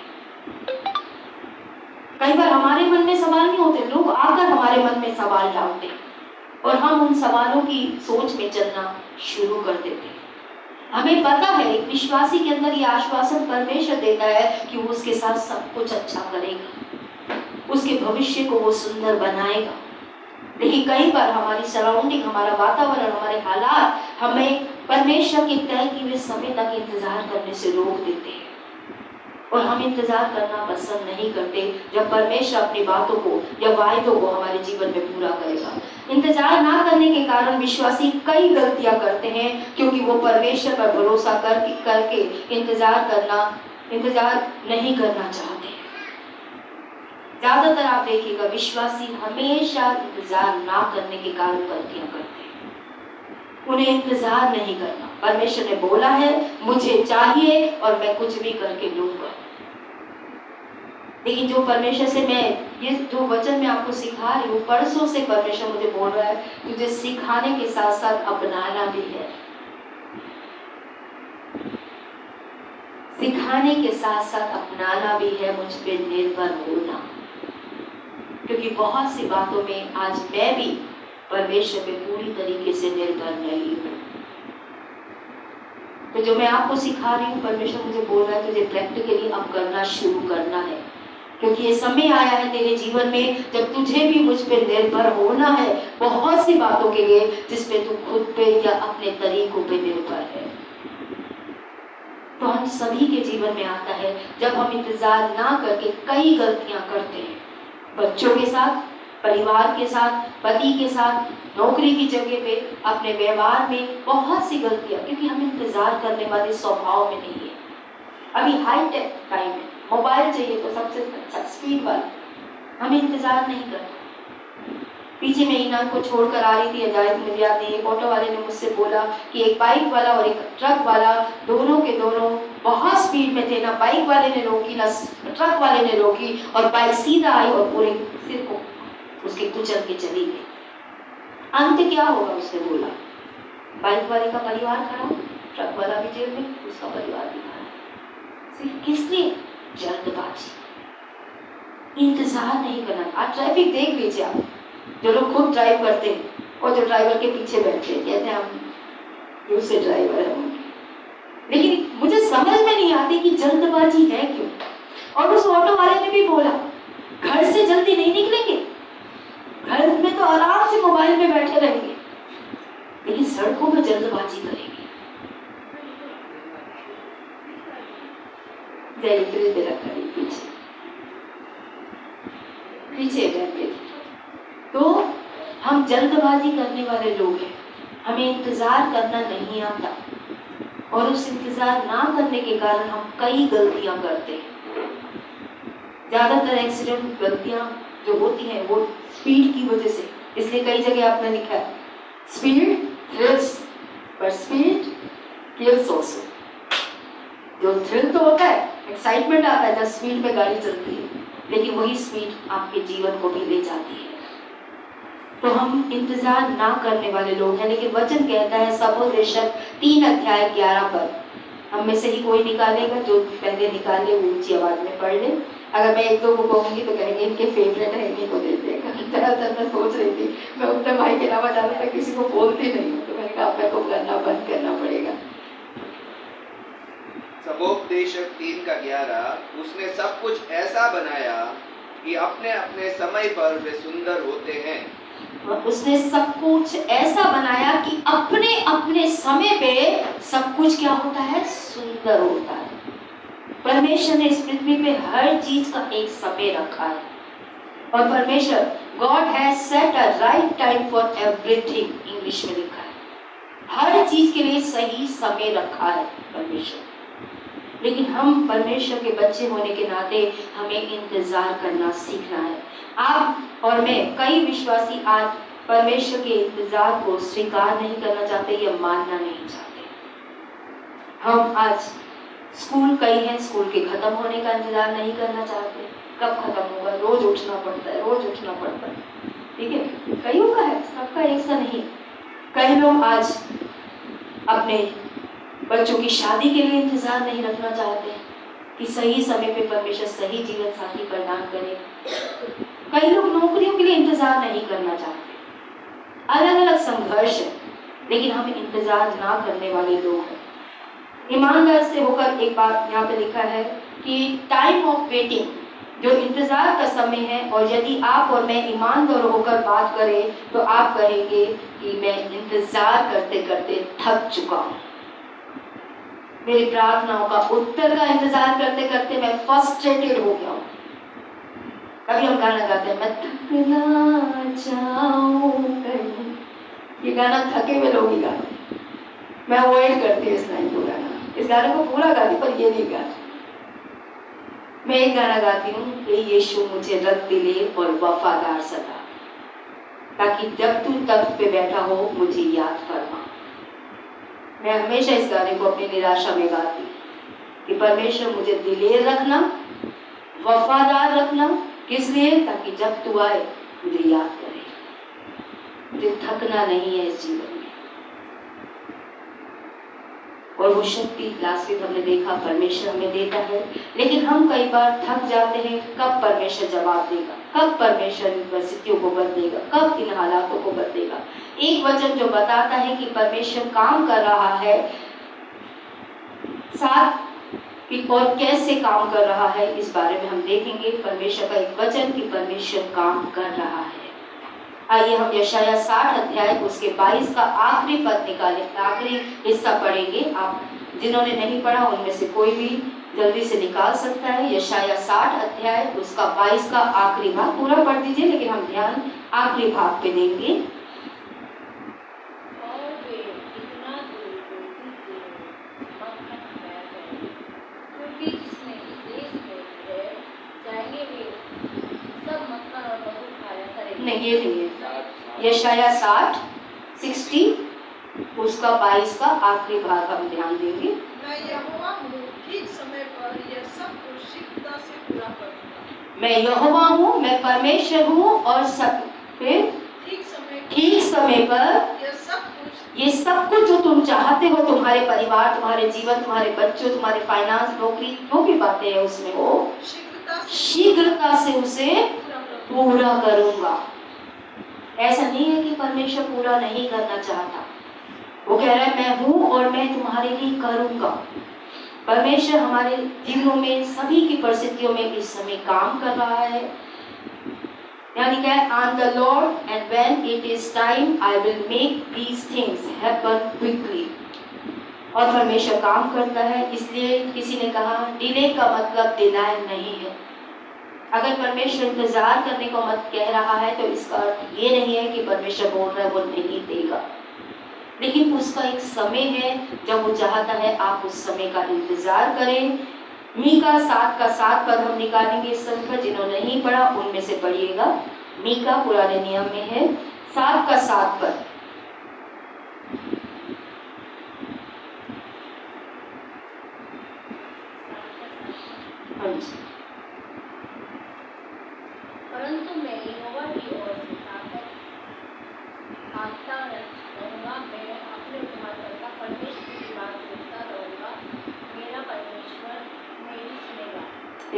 कई बार हमारे मन में सवाल नहीं होते, लोग आकर हमारे मन में सवाल डालते हैं और हम उन सवालों की सोच में चलना शुरू कर देते हैं। हमें पता है एक विश्वासी के अंदर ये आश्वासन परमेश्वर देता है कि वो उसके साथ सब कुछ अच्छा करेगा, उसके भविष्य को वो सुंदर बनाएगा। लेकिन कई बार हमारी सराउंडिंग, हमारा वातावरण, हमारे हालात हमें परमेश्वर के तय किए हुए समय तक इंतजार करने से रोक देते हैं और हम इंतजार करना पसंद नहीं करते जब परमेश्वर अपनी बातों को या वायदों को हमारे जीवन में पूरा करेगा। इंतजार ना करने के कारण विश्वासी कई गलतियां करते हैं क्योंकि वो परमेश्वर पर भरोसा करके इंतजार नहीं करना चाहते। ज्यादातर आप देखिएगा विश्वासी हमेशा इंतजार ना करने के कारण गलतियां करते हैं। उन्हें इंतजार नहीं करना, परमेश्वर ने बोला है मुझे चाहिए और मैं कुछ भी करके लूंगा। लेकिन जो परमेश्वर से मैं ये जो वचन मैं आपको सिखा रही हूँ, परसों से परमेश्वर मुझे बोल रहा है तुझे सिखाने के साथ साथ अपनाना भी है। सिखाने के साथ साथ अपनाना भी है, मुझ पे निर्भर होना। क्योंकि बहुत सी बातों में आज मैं भी परमेश्वर पे पूरी तरीके से निर्भर नहीं हूँ। तो जो मैं आपको सिखा रही हूँ, परमेश्वर मुझे बोल रहा है तुझे प्रैक्टिकली अब करना शुरू करना है, क्योंकि ये समय आया है तेरे जीवन में जब तुझे भी मुझ पे निर्भर होना है बहुत सी बातों के लिए जिसपे तू खुद पे या अपने तरीकों पे निर्भर है। तो हम सभी के जीवन में आता है जब हम इंतजार ना करके कई गलतियां करते हैं, बच्चों के साथ, परिवार के साथ, पति के साथ, नौकरी की जगह पे, अपने व्यवहार में बहुत सी गलतियां, क्योंकि हम इंतजार करने वाले स्वभाव में नहीं है। अभी हाईटेक टाइम है, मोबाइल चाहिए तो सबसे अच्छा स्पीड वाला, हम इंतजार नहीं करते। पीछे मैं ईना को छोड़कर आ रही थी अजायब, मुझे याद नहीं, एक ऑटो वाले ने मुझसे बोला कि एक बाइक वाला और एक ट्रक वाला दोनों के दोनों बहुत स्पीड में थे, ना बाइक वाले ने रोकी ना ट्रक वाले ने रोकी और बाइक सीधा आई और पूरे सिर को उसके कुचल के चली गई। अंत क्या होगा उसने बोला, बाइक वाले का परिवार खड़ा, ट्रक वाला भी जेल में, उसका परिवार भी खड़ा। सिर्फ किस लिए? जल्दबाजी, इंतजार नहीं करना। आज ट्रैफिक देख लीजिए आप, जो लोग खुद ड्राइव करते हैं और जो ड्राइवर के पीछे बैठते हैं, कहते हैं हम दूसरे ड्राइवर हैं, लेकिन मुझे समझ में नहीं आती कि जल्दबाजी है क्यों। और उस ऑटो वाले ने भी बोला घर से जल्दी नहीं निकलेंगे, घर में तो आराम से मोबाइल में बैठे रहेंगे, लेकिन सड़कों में जल्दबाजी करेंगे। पीछे पीछे बैठे। तो हम जल्दबाजी करने वाले लोग हैं, हमें इंतजार करना नहीं आता और उस इंतजार ना करने के कारण हम कई गलतियां करते हैं। ज्यादातर एक्सीडेंट गलतियां जो होती हैं वो स्पीड की वजह से, इसलिए कई जगह आपने लिखा है speed thrills but speed kills also. जो थ्रिल तो होता है, एक्साइटमेंट आता है जब स्पीड में गाड़ी चलती है, लेकिन वही स्पीड आपके जीवन को भी ले जाती है। तो हम इंतजार ना करने वाले लोग हैं, लेकिन वचन कहता है सबोदेशक 3:11 पर, हम में से ही कोई निकालेगा, जो पहले निकाले वो ऊंची आवाज में पढ़ ले। अगर मैं एक दो को कहूंगी तो कहेंगे इनके फेवरेट है, इन्हीं को दे देगा। ज्यादातर मैं सोच रही थी मैं उत्तर भाई के अलावा ज्यादातर किसी को बोलती नहीं हूँ, तो मैंने कहा अपने को करना बंद करना पड़ेगा।
सबोपदेशक 3:11, उसने सब कुछ ऐसा बनाया कि अपने अपने समय पर वे सुंदर होते हैं।
और उसने सब कुछ ऐसा बनाया कि अपने अपने समय पे सब कुछ क्या होता है? सुंदर होता है। परमेश्वर ने इस पृथ्वी पे हर चीज का एक समय रखा है और परमेश्वर God has set a right time for everything, English में लिखा है। हर चीज के लिए सही समय रखा है परमेश्वर। लेकिन हम परमेश्वर के बच्चे होने के नाते हमें इंतजार करना सीखना है। आप और मैं, कई विश्वासी आज परमेश्वर के इंतजार को स्वीकार नहीं करना चाहते या मानना नहीं चाहते। हम आज स्कूल कई हैं, स्कूल के खत्म होने का इंतजार नहीं करना चाहते। कब खत्म होगा, रोज उठना पड़ता है, रोज उठना पड़ता है। ठीक है, कईयों का है, सबका ऐसा नहीं। कई लोग आज अपने बच्चों की शादी के लिए इंतजार नहीं रखना चाहते कि सही समय पे परमेश्वर सही जीवन साथी प्रदान करे। कई लोग नौकरियों के लिए इंतजार नहीं करना चाहते। अलग अलग संघर्ष है, लेकिन हम इंतजार ना करने वाले लोग हैं। ईमानदार से होकर, एक बात यहाँ पे लिखा है कि टाइम ऑफ वेटिंग, जो इंतजार का समय है, और यदि आप और मैं ईमानदार होकर बात करें तो आप कहेंगे कि मैं इंतजार करते करते थक चुका हूँ। मेरी प्रार्थनाओं का उत्तर का इंतजार करते करते मैं फ्रस्ट्रेटेड हो गया हूँ। कभी हम गाना गाते हैं, मैं थक ना जाऊं कहीं, ये गाना थके हुए लोग ही गाते। मैं अवॉइड करती हूँ इस लाइन को गाना, इस गाने को पूरा गाती पर ये नहीं गाती। मैं एक गाना गाती हूँ कि यीशु मुझे रख दिले और वफादार सदा, ताकि जब तू तख्त पे बैठा हो मुझे याद फरमा। मैं हमेशा इस गाने को अपनी निराशा में गाती कि परमेश्वर मुझे दिलेर रखना, वफादार रखना। किस लिए? ताकि जब तू आए मुझे याद करे। मुझे थकना नहीं है इस जीवन में। और वो शक्ति लास्ट वीक हमने देखा परमेश्वर हमें देता है, लेकिन हम कई बार थक जाते हैं। कब परमेश्वर जवाब देगा, कब परमेश्वर इन परिस्थितियों को बदलेगा, कब इन हालातों को बदलेगा। एक वचन जो बताता है कि परमेश्वर काम कर रहा है, साथ और कैसे काम कर रहा है, इस बारे में हम देखेंगे। परमेश्वर का एक वचन कि परमेश्वर काम कर रहा है। आइए हम यशाया 60 अध्याय उसके 22 का आखिरी पद निकालें, आखिरी हिस्सा पढ़ेंगे। आप जिन्होंने नहीं पढ़ा उनमें से कोई भी जल्दी से निकाल सकता है। यशाया 60 अध्याय उसका 22 का आखिरी भाग, पूरा पढ़ दीजिए, लेकिन हम ध्यान आखिरी भाग पे देंगे। नहीं, ये नहीं है। यशाया 60 उसका 22 का आखिरी भाग हम ध्यान देंगे।
मैं यहोवा हूँ, ठीक समय पर यह सब कुछ शीघ्रता से पूरा करूँगा।
मैं यहोवा हूँ, मैं परमेश्वर हूँ, और सब ठीक समय पर ये सब कुछ जो तुम चाहते हो, तुम्हारे परिवार, तुम्हारे जीवन, तुम्हारे बच्चों, तुम्हारे फाइनेंस, नौकरी, जो भी बातें हैं उसमें, वो शीघ्रता से उसे पूरा करूंगा। ऐसा नहीं है कि परमेश्वर पूरा नहीं करना चाहता। वो कह रहा है मैं हूँ और मैं तुम्हारे लिए करूंगा। परमेश्वर हमारे जीवनों में सभी की परिस्थितियों में इस समय काम कर रहा है। यानी क्या है, I am the Lord and when it is time I will make these things happen quickly। और परमेश्वर काम करता है। इसलिए किसी ने कहा डिले का मतलब डिनायल नहीं है। अगर परमेश्वर इंतजार करने को मत कह रहा है तो इसका अर्थ ये नहीं है कि परमेश्वर बोल रहा है वो नहीं देगा, लेकिन उसका एक समय है जब वो चाहता है आप उस समय का इंतजार करें। मीका 7 का 7 पद हम निकालेंगे इस समय पर। जिन्होंने नहीं पढ़ा उनमें से पढ़िएगा। मीका पुराने नियम में है 7 का 7 पद।
परंतु मैं यहोवा की ओर से ताकता रहूँगा। मैं अपने उद्धारकर्ता परमेश्वर की बात सुनता रहूँगा। मेरा परमेश्वर मेरी सुनेगा।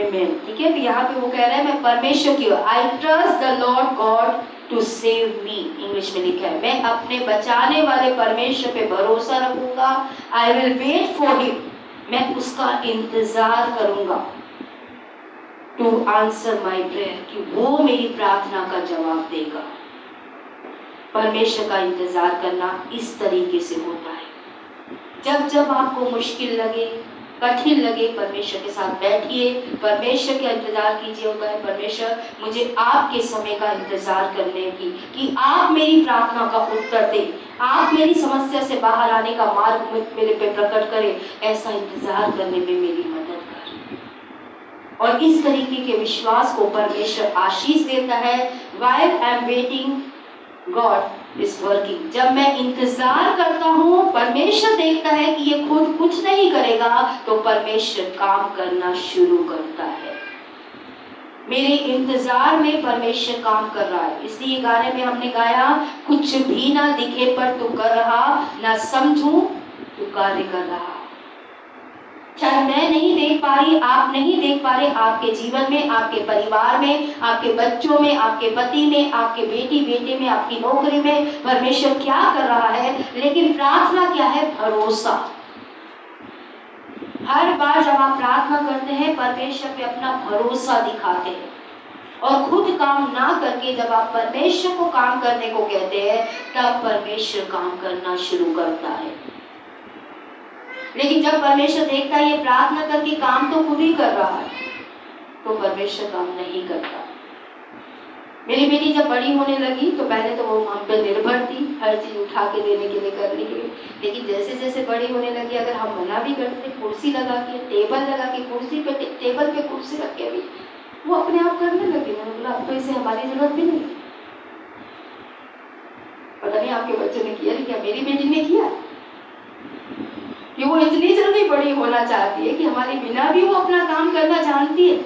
आमीन। ठीक है, तो यहाँ पे वो कह रहा है मैं परमेश्वर की ओर, I trust the lord god to save me. English में लिखा है मैं अपने बचाने वाले परमेश्वर पे भरोसा रखूंगा। I will wait for him, मैं उसका इंतजार करूंगा। टू आंसर माई प्रेयर, कि वो मेरी प्रार्थना का जवाब देगा। परमेश्वर का इंतजार करना इस तरीके से होता है। जब जब आपको मुश्किल लगे, कठिन लगे, परमेश्वर के साथ बैठिए, परमेश्वर का इंतजार कीजिए। होगा है परमेश्वर मुझे आपके समय का इंतजार करने की, कि आप मेरी प्रार्थना का उत्तर दें, आप मेरी समस्या से बाहर आने का मार्ग मेरे पे प्रकट करें। ऐसा इंतजार करने में मेरी मदद कर। और इस तरीके के विश्वास को परमेश्वर आशीष देता है। While I am waiting, God is working। जब मैं इंतजार करता हूँ, परमेश्वर देखता है कि ये खुद कुछ नहीं करेगा, तो परमेश्वर काम करना शुरू करता है। मेरे इंतजार में परमेश्वर काम कर रहा है। इसलिए गाने में हमने गाया, कुछ भी ना दिखे पर तू कर रहा, ना समझूं तू कार्य कर रहा। शायद मैं नहीं देख पा रही, आप नहीं देख पा रहे, आपके जीवन में, आपके परिवार में, आपके बच्चों में, आपके पति में, आपके बेटी बेटे में, आपकी नौकरी में परमेश्वर क्या कर रहा है। लेकिन प्रार्थना क्या है? भरोसा। हर बार जब आप प्रार्थना करते हैं, परमेश्वर पे अपना भरोसा दिखाते हैं और खुद काम ना करके जब आप परमेश्वर को काम करने को कहते हैं, तब परमेश्वर काम करना शुरू करता है। लेकिन जब परमेश्वर देखता है ये प्रार्थना करके काम तो खुद ही कर रहा है, तो परमेश्वर काम नहीं करता। मेरी बेटी जब बड़ी होने लगी तो पहले तो वो हम पे निर्भर थी, हर चीज उठा के देने के लिए, करने के लिए। लेकिन जैसे जैसे बड़ी होने लगी, अगर हम मना भी करते, कुर्सी लगा के, टेबल लगा के, कुर्सी पे टेबल पे कुर्सी रख के भी वो अपने आप करने लगी। मैंने बोला अब तो इसे हमारी जरूरत भी नहीं। पता नहीं आपके बच्चों ने किया नहीं किया, मेरी बेटी ने किया कि वो इतनी जल्दी बड़ी होना चाहती है कि हमारे बिना भी वो अपना काम करना जानती है।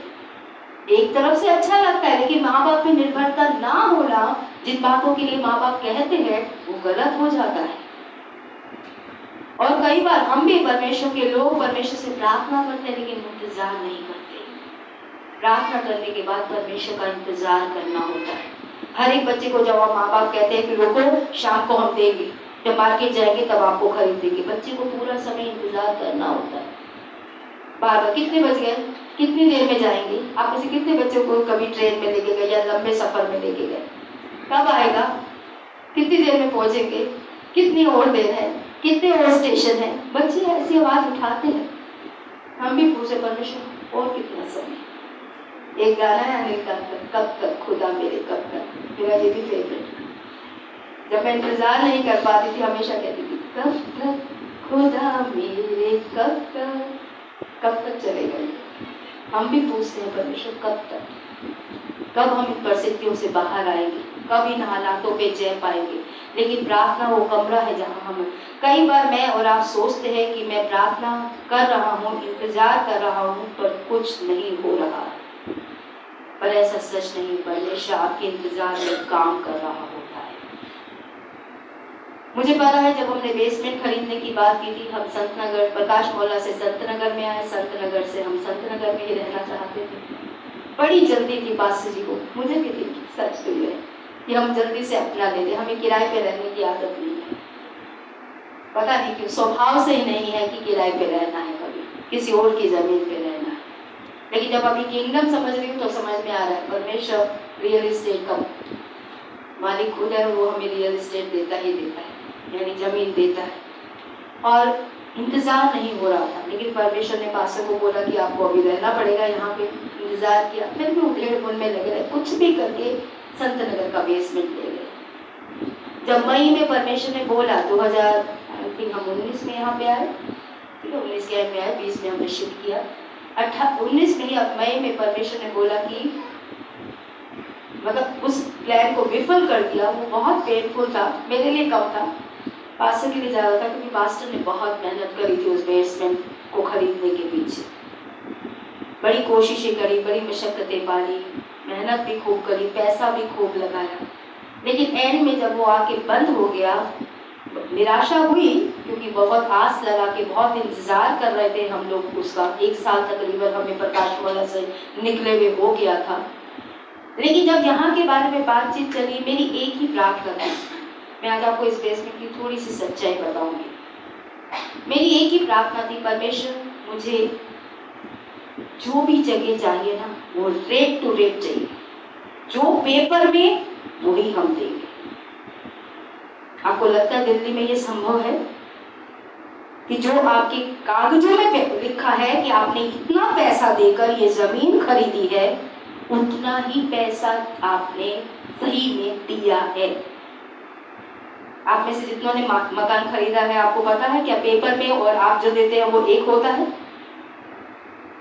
एक तरफ से अच्छा लगता है, लेकिन माँ बाप पे निर्भरता ना होना, जिन बातों के लिए माँ बाप कहते हैं वो गलत हो जाता है। और कई बार हम भी परमेश्वर के लोग परमेश्वर से प्रार्थना करते हैं, लेकिन इंतजार नहीं करते। प्रार्थना करने के बाद परमेश्वर का इंतजार करना होता है। हर एक बच्चे को जब माँ बाप कहते हैं कि रुको, शाम को हम देंगे, जब मार्केट जाएंगे तब आपको खरीद देंगे, बच्चे को पूरा समय इंतजार करना होता है। बार बार कितने बज गए, कितनी देर में जाएंगे। आप में से कितने बच्चों को कभी ट्रेन में लेके गए या लंबे सफर में लेके गए? कब आएगा, कितनी देर में पहुंचेंगे, कितनी और देर है, कितने और स्टेशन है। बच्चे ऐसी आवाज उठाते हैं। हम भी पूछे परमेश्वर और कितना समय। एक गाना है अनिल का, कब तक खुदा मेरे कब तक, मेरा ये भी फेवरेट। जब मैं इंतजार नहीं कर पाती थी, हमेशा कहती थी कब तक खुदा मेरे कब तक चलेगा। हम भी पूछते हैं परमेश्वर कब तक, कब हम इन परिस्थितियों से बाहर आएंगे, कब इन हालातों पे जय पाएंगे। लेकिन प्रार्थना वो कमरा है जहाँ हम, कई बार मैं और आप सोचते हैं कि मैं प्रार्थना कर रहा हूँ, इंतजार कर रहा हूँ, पर कुछ नहीं हो रहा। पर ऐसा सच नहीं, परमेश्वर आपके इंतजार में काम कर रहा होता है। मुझे पता है जब हमने बेसमेंट खरीदने की बात की थी, हम संतनगर, प्रकाश मोहल्ला से संतनगर में आए, संतनगर से हम संतनगर में ही रहना चाहते थे। बड़ी जल्दी थी पास्टर जी को, मुझे भी थी, सच तो ये है कि हम जल्दी से अपना ले लें, हमें किराए पे रहने की आदत नहीं है। पता नहीं क्यों, स्वभाव से ही नहीं है कि किराए पे रहना है, कभी किसी और की जमीन पे रहना है। लेकिन जब अभी किंगडम समझ रही हूँ तो समझ में आ रहा है, परमेश्वर रियल इस्टेट का मालिक खुद है, वो हमें रियल इस्टेट देता ही देता है, यानी जमीन देता है। और इंतजार नहीं हो रहा था, लेकिन परमेश्वर ने पास्टर को बोला कि आपको अभी रहना पड़ेगा यहाँ पे। इंतजार किया, फिर भी उधेड़ बुन में लगे रहे, कुछ भी करके संतनगर का बेसमेंट ले गए। जब मई में परमेश्वर ने बोला, 2019 में यहाँ पे आए, 19 के में आए, 20 में हमने शिफ्ट किया, 19 में ही मई में परमेश्वर ने बोला कि मतलब उस प्लान को विफल कर दिया। वो बहुत पेनफुल था, मेरे लिए कम था, पास्टर के लिए ज़्यादा था, क्योंकि पास्टर ने बहुत मेहनत करी थी उस बेसमेंट को खरीदने के पीछे। बड़ी कोशिशें करी, बड़ी मशक्क़तें पाली, मेहनत भी खूब करी, पैसा भी खूब लगाया। लेकिन एंड में जब वो आके बंद हो गया, निराशा हुई, क्योंकि बहुत आस लगा के बहुत इंतज़ार कर रहे थे हम लोग उसका। 1 साल तकरीबन हमें प्रकाश वाला से निकले हुए हो गया था। लेकिन जब यहाँ के बारे में बातचीत चली, मेरी एक ही प्रार्थना थी। मैं आज आपको इस बेसमेंट की थोड़ी सी सच्चाई बताऊंगी। मेरी एक ही प्रार्थना थी, परमेश्वर मुझे जो भी जगह चाहिए ना, वो रेट टू रेट चाहिए, जो पेपर में वही हम देंगे। आपको लगता है दिल्ली में ये संभव है कि जो आपके कागजों में लिखा है कि आपने इतना पैसा देकर ये जमीन खरीदी है, उतना ही पैसा आपने सही में दिया है? आप में से जितनों ने मकान खरीदा है, आपको पता है क्या पेपर में और आप जो देते हैं वो एक होता है?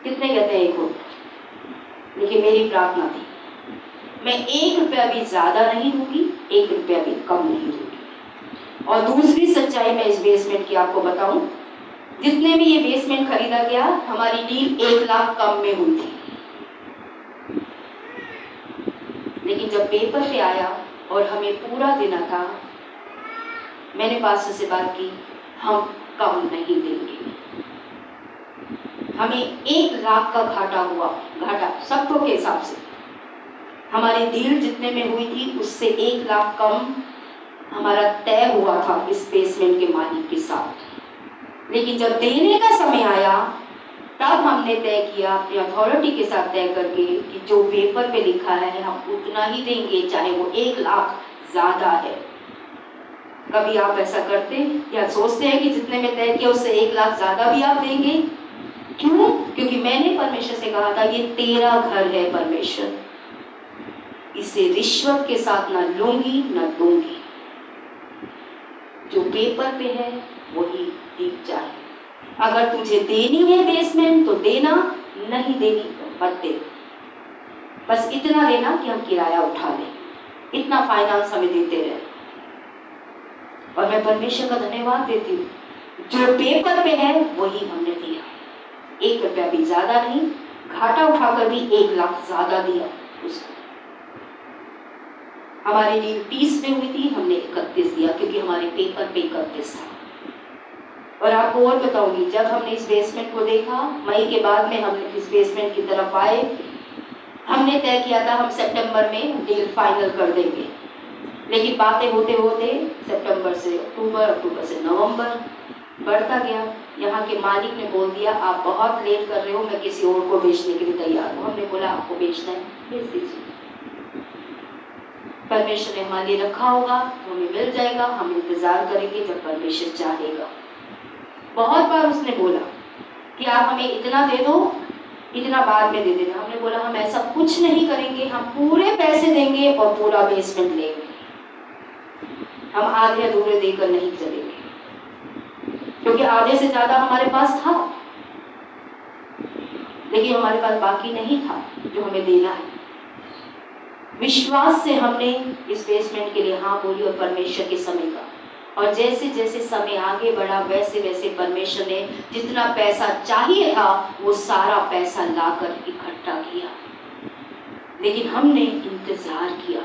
कितने कहते हैं एक होता है? लेकिन मेरी प्रार्थना थी, मैं 1 रुपया भी ज्यादा नहीं दूंगी, 1 रुपया भी कम नहीं दूंगी। और दूसरी सच्चाई मैं इस बेसमेंट की आपको बताऊं, जितने में ये बेसमेंट खरीदा गया, हमारी डील 1 लाख कम में हुई थी। लेकिन जब पेपर पे आया और हमें पूरा देना था, मैंने पास्टर से बात की, हम कम नहीं देंगे। हमें 1 लाख का घाटा हुआ, घाटा सबको के हिसाब से। हमारी डील जितने में हुई थी उससे 1 लाख कम हमारा तय हुआ था इस बेसमेंट के मालिक के साथ। लेकिन जब देने का समय आया तब हमने तय किया अपनी अथॉरिटी के साथ तय करके कि जो पेपर पे लिखा है हम उतना ही देंगे, चाहे वो 1 लाख ज्यादा है। कभी आप ऐसा करते या सोचते हैं कि जितने में तय किया उससे 1 लाख ज्यादा भी आप देंगे? क्यों? क्योंकि मैंने परमेश्वर से कहा था ये तेरा घर है परमेश्वर, इसे रिश्वत के साथ ना लूंगी ना दूंगी, जो पेपर पे है वही दिख जाए। अगर तुझे देनी है बेसमेंट तो देना, नहीं देनी तो मत दे। बस इतना देना कि हम किराया उठा लें, इतना फाइनेंस हमें देते रहे। और मैं परमेश्वर का धन्यवाद देती हूँ, जो पेपर पे है वही हमने दिया, 1 रुपया भी ज्यादा नहीं, घाटा उठाकर भी 1 लाख ज्यादा दिया उसको। हमारी डील 30 में हुई थी, हमने 31 दिया क्योंकि हमारे पेपर पे 31 था। और आपको और बताऊंगी, जब हमने इस बेसमेंट को देखा, मई के बाद में हम इस बेसमेंट की तरफ आए, हमने तय किया था हम सितंबर में डील फाइनल कर देंगे। लेकिन बातें होते होते सितंबर से अक्टूबर, अक्टूबर से नवंबर बढ़ता गया। यहाँ के मालिक ने बोल दिया आप बहुत लेट कर रहे हो, मैं किसी और को बेचने के लिए तैयार हूँ। हमने बोला आपको बेचना है, बेच दीजिए। परमेश्वर ने हमारे लिए रखा होगा तो हमें मिल जाएगा, हम इंतजार करेंगे जब परमेश्वर चाहेगा। बहुत बार उसने बोला कि आप हमें इतना दे दो, इतना बाद में दे देना। हमने बोला हम ऐसा कुछ नहीं करेंगे, हम पूरे पैसे देंगे और पूरा बेसमेंट लेंगे, हम आधे अधूरे देकर नहीं चलेंगे, क्योंकि आधे से ज्यादा हमारे पास था लेकिन हमारे पास बाकी नहीं था जो हमें देना है। विश्वास से हमने इस बेसमेंट के लिए हाँ बोली और परमेश्वर के समय का, और जैसे जैसे समय आगे बढ़ा वैसे वैसे परमेश्वर ने जितना पैसा चाहिए था वो सारा पैसा लाकर इकट्ठा किया। लेकिन हमने इंतजार किया,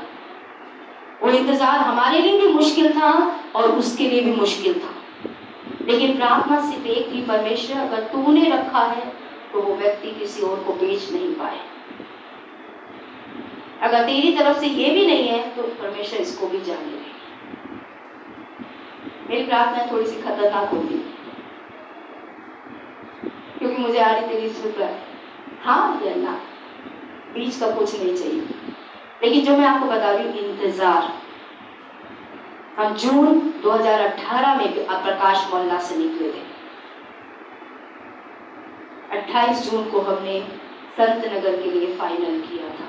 वो इंतजार हमारे लिए भी मुश्किल था और उसके लिए भी मुश्किल था। लेकिन प्रार्थना सिर्फ एक थी, परमेश्वर अगर तूने रखा है तो वो व्यक्ति किसी और को बेच नहीं पाए, अगर तेरी तरफ से ये भी नहीं है तो परमेश्वर इसको भी जाने दे। मेरी प्रार्थना थोड़ी सी खतरनाक होती क्योंकि मुझे आ रही तेरी शुक्र है, हाँ या ना, बीच का कुछ नहीं चाहिए। लेकिन जो मैं आपको बता रही हूँ इंतजार, हम जून 2018 में प्रकाश मोहल्ला से निकले थे। 28 जून को हमने संत नगर के लिए फाइनल किया था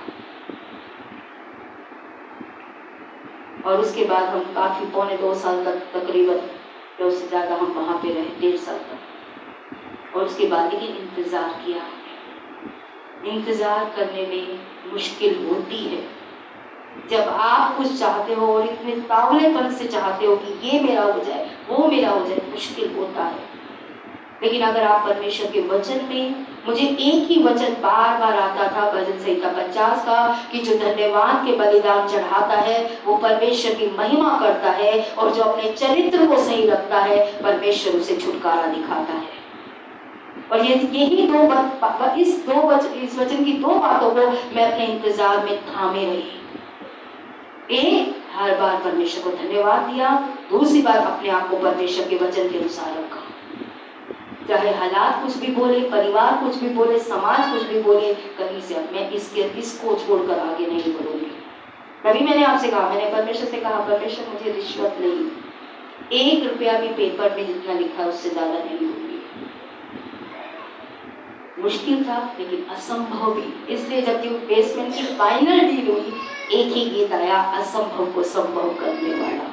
और उसके बाद हम काफी 2.25 साल तक तकरीबन या उससे ज्यादा हम वहां पे रहे, 1.5 साल तक। और उसके बाद लेकिन इंतजार किया। इंतजार करने में मुश्किल होती है जब आप कुछ चाहते हो और इतने तावलेपन से चाहते हो कि ये मेरा हो जाए वो मेरा हो जाए, मुश्किल होता है। लेकिन अगर आप परमेश्वर के वचन में, मुझे एक ही वचन बार बार आता था भजन संहिता 50 का कि जो धन्यवाद के बलिदान चढ़ाता है वो परमेश्वर की महिमा करता है, और जो अपने चरित्र को सही रखता है परमेश्वर उसे छुटकारा दिखाता है। और यही इस वचन की 2 बातों को मैं अपने इंतजार में थामे रही। एक, हर बार परमेश्वर को धन्यवाद दिया, दूसरी बार अपने आप को परमेश्वर के वचन के अनुसार रखा। चाहे हालात कुछ भी बोले, परिवार कुछ भी बोले, समाज कुछ भी बोले, कहीं से मैं इसको छोड़कर आगे नहीं बढ़ूंगी। कभी मैंने आपसे कहा, मैंने परमेश्वर से कहा परमेश्वर मुझे रिश्वत नहीं, 1 रुपया भी पेपर में जितना लिखा उससे ज्यादा नहीं दूंगी। मुश्किल था लेकिन असंभव भी, इसलिए जब बेसमेंट की फाइनल डील हुई एक ही गीत आया, असंभव को संभव करने वाला।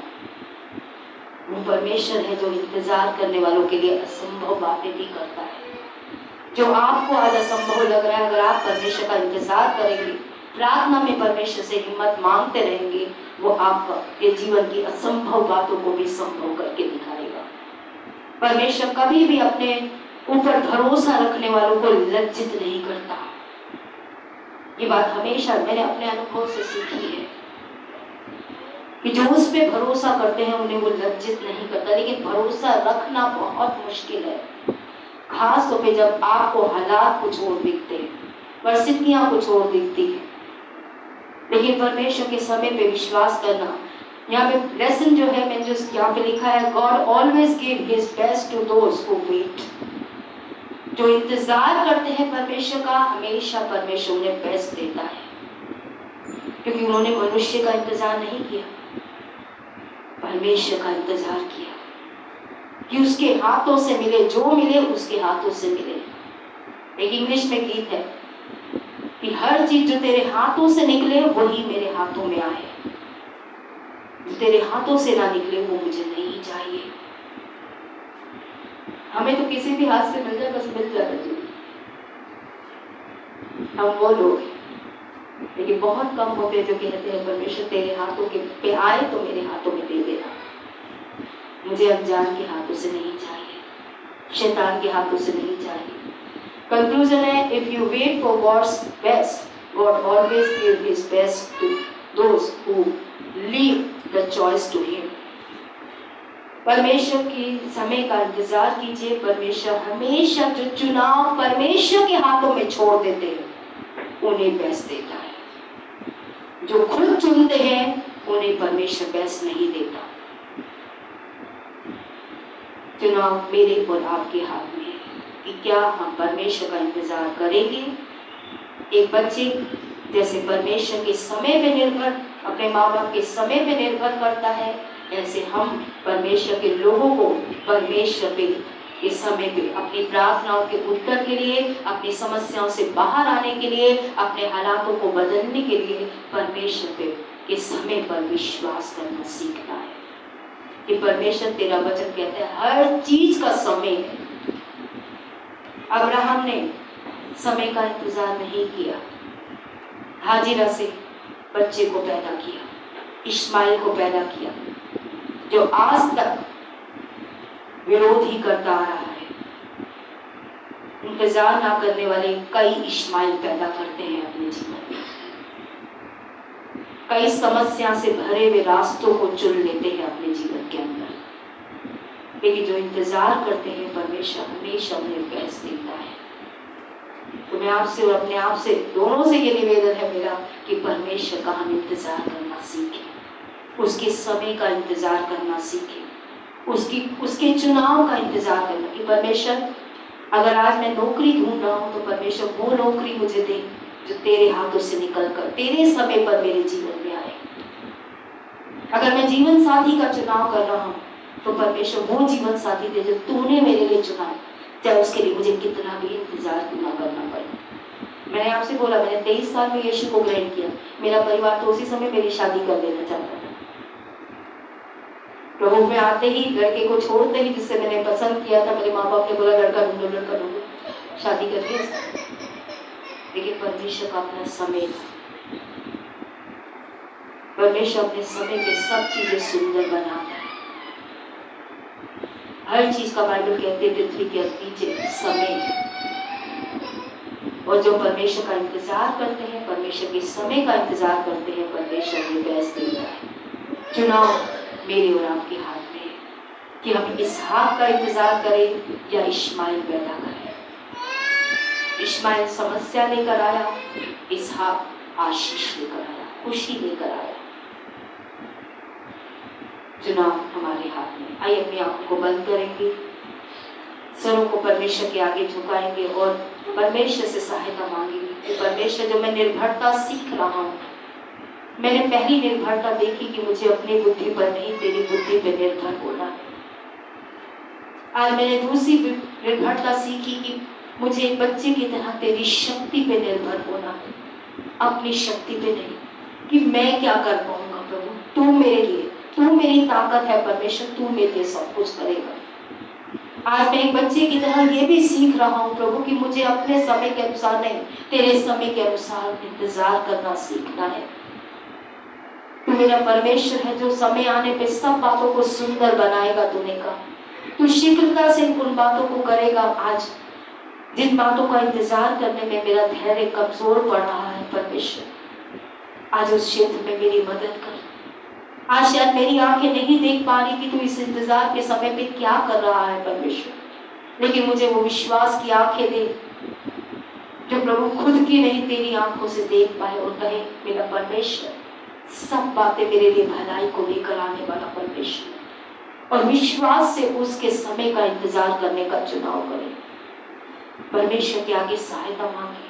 वो परमेश्वर है जो इंतजार करने वालों के लिए असंभव बातें भी करता है। जो आपको आज असंभव लग रहा है, अगर आप परमेश्वर का इंतजार करेंगे, प्रार्थना में परमेश्वर से हिम्मत मांगते रहेंगे, वो आपके जीवन की असंभव बातों को भी संभव करके दिखाएगा। परमेश्वर कभी भी अपने ऊपर भरोसा रखने वालों को लज्जित नहीं करता। ये बात हमेशा मैंने अपने अनुभव से सीखी है कि जो उस पे भरोसा करते हैं उन्हें वो लज्जित नहीं करता, लेकिन भरोसा रखना बहुत मुश्किल है, खास तौर पे जब आपको हालात कुछ और दिखते हैं, परिस्थितियां कुछ और दिखती है। लेकिन परमेश्वर के समय पे विश्वास करना, यहाँ पे लेसन जो है मैंने जो यहाँ पे लिखा है, God always give his best to those who wait. जो इंतजार करते हैं परमेश्वर का, हमेशा परमेश्वर उन्हें बेस्ट देता है, क्योंकि उन्होंने मनुष्य का इंतजार नहीं किया, परमेश्वर का इंतजार किया कि उसके हाथों से मिले, जो मिले उसके हाथों से मिले। एक इंग्लिश में गीत है कि हर चीज जो तेरे हाथों से निकले वही मेरे हाथों में आए, जो तेरे हाथों से ना निकले वो मुझे नहीं चाहिए। हमें तो किसी भी हाथ से मिल जाए, बस मिल जाए जी, हम वो लोग हैं। लेकिन बहुत कम होते हैं जो कहते हैं परमेश्वर तेरे हाथों के पे आए तो मेरे हाथों में दे देना, मुझे अनजान के हाथों से नहीं चाहिए, शैतान के हाथों से नहीं चाहिए। कंक्लूजन है, if you wait for God's best, God always give his best to those who leave the choice to him. परमेश्वर के समय का इंतजार कीजिए। परमेश्वर हमेशा जो चुनाव परमेश्वर के हाथों में छोड़ देते हैं उन्हें बेस्ट देता है, जो खुद चुनते हैं उन्हें परमेश्वर बेस्ट नहीं देता। चुनाव मेरे और आपके हाथ में है कि क्या हम परमेश्वर का इंतजार करेंगे। एक बच्चे जैसे परमेश्वर के समय पे निर्भर, अपने माँ बाप के समय पे निर्भर करता है, ऐसे हम परमेश्वर के लोगों को परमेश्वर पे इस समय पे अपनी प्रार्थनाओं के उत्तर के लिए, अपनी समस्याओं से बाहर आने के लिए, अपने हालातों को बदलने के लिए परमेश्वर पे के समय पर विश्वास करना सीखना है कि परमेश्वर तेरा वचन कहता है हर चीज का समय है। अब्राहम ने समय का इंतजार नहीं किया, हाजिरा से बच्चे को पैदा किया, इस्माइल को पैदा किया, जो आज तक विरोध ही करता आ रहा है। इंतजार ना करने वाले कई इस्माइल पैदा करते हैं अपने जीवन में, कई समस्या से भरे हुए रास्तों को चुन लेते हैं अपने जीवन के अंदर, लेकिन जो इंतजार करते हैं परमेश्वर हमेशा उन्हें बेस्ट देता है। तो मैं आपसे और अपने आप से दोनों से ये निवेदन है मेरा कि परमेश्वर का हम इंतजार करना सीखें, उसके समय का इंतजार करना सीखें, उसके चुनाव का इंतजार करना कि परमेश्वर अगर आज मैं नौकरी ढूंढ रहा हूँ तो परमेश्वर वो नौकरी मुझे दे जो तेरे हाथों से निकल कर तेरे समय पर मेरे जीवन में आए। अगर मैं जीवन साथी का चुनाव कर रहा हूँ तो परमेश्वर वो जीवन साथी दे जो तूने मेरे लिए चुना है, चाहे उसके लिए मुझे कितना भी इंतजार ना करना पड़े। मैंने आपसे बोला मैंने 23 साल में यीशु को ग्रहण किया, मेरा परिवार तो उसी समय मेरी शादी कर लेना चाहता था। प्रभु में आते ही लड़के को छोड़ते ही जिससे मैंने पसंद किया था, मेरे माँ बाप ने बोला लड़का ढूंढो लड़का ढूंढो, शादी कर दी। लेकिन परमेश्वर का अपना समय था, परमेश्वर अपने समय पे सब चीजें सुंदर बनाता है। हर चीज का बाइबल कहते हैं पृथ्वी के नीचे समय, और जो परमेश्वर का इंतजार करते हैं, परमेश्वर के समय का इंतजार करते हैं, परमेश्वर ने बेस्ट देता है। चुनाव मेरे और आपके हाथ में है कि हम इसहाक का इंतजार करें या इश्माइल पैदा करें। इश्माइल समस्या लेकर आया, इसहाक आशीष लेकर आया, खुशी लेकर आया। चुनाव हमारे हाथ में। आइए अपनी आंखों को बंद करेंगे, सरों को परमेश्वर के आगे झुकाएंगे और परमेश्वर से सहायता मांगेंगे। परमेश्वर जो मैं निर्भरता सीख रहा हूँ, मैंने पहली निर्भरता देखी कि मुझे अपनी बुद्धि पर नहीं तेरी बुद्धि पर निर्भर होना है। आज मैंने दूसरी निर्भरता सीखी कि मुझे एक बच्चे की तरह तेरी शक्ति पे निर्भर होना है, अपनी शक्ति पे नहीं कि मैं क्या कर पाऊंगा। प्रभु तू मेरे लिए, तू मेरी ताकत है परमेश्वर, तू मेरे लिए सब कुछ करेगा। आज मैं एक बच्चे की तरह ये भी सीख रहा हूँ प्रभु कि मुझे अपने समय के अनुसार नहीं, तेरे समय के अनुसार इंतजार करना सीखना है। तू मेरा परमेश्वर है जो समय आने पे सब बातों को सुंदर बनाएगा। तूने कहा तू शीघ्रता से उन बातों को करेगा। आज जिन बातों का इंतजार करने में मेरा धैर्य कमजोर पड़ रहा है परमेश्वर, आज उस क्षेत्र में मेरी मदद कर। आज शायद मेरी आंखें नहीं देख पा रही कि तू इस इंतजार के समय पे क्या कर रहा है परमेश्वर, लेकिन मुझे वो विश्वास की आंखें दे जो प्रभु खुद की नहीं तेरी आंखों से देख पाए और कहे मेरा परमेश्वर सब बातें मेरे लिए भलाई को लेकर आने वाला परमेश्वर, और विश्वास से उसके समय का इंतजार करने का चुनाव करें। परमेश्वर के आगे सहायता मांगे।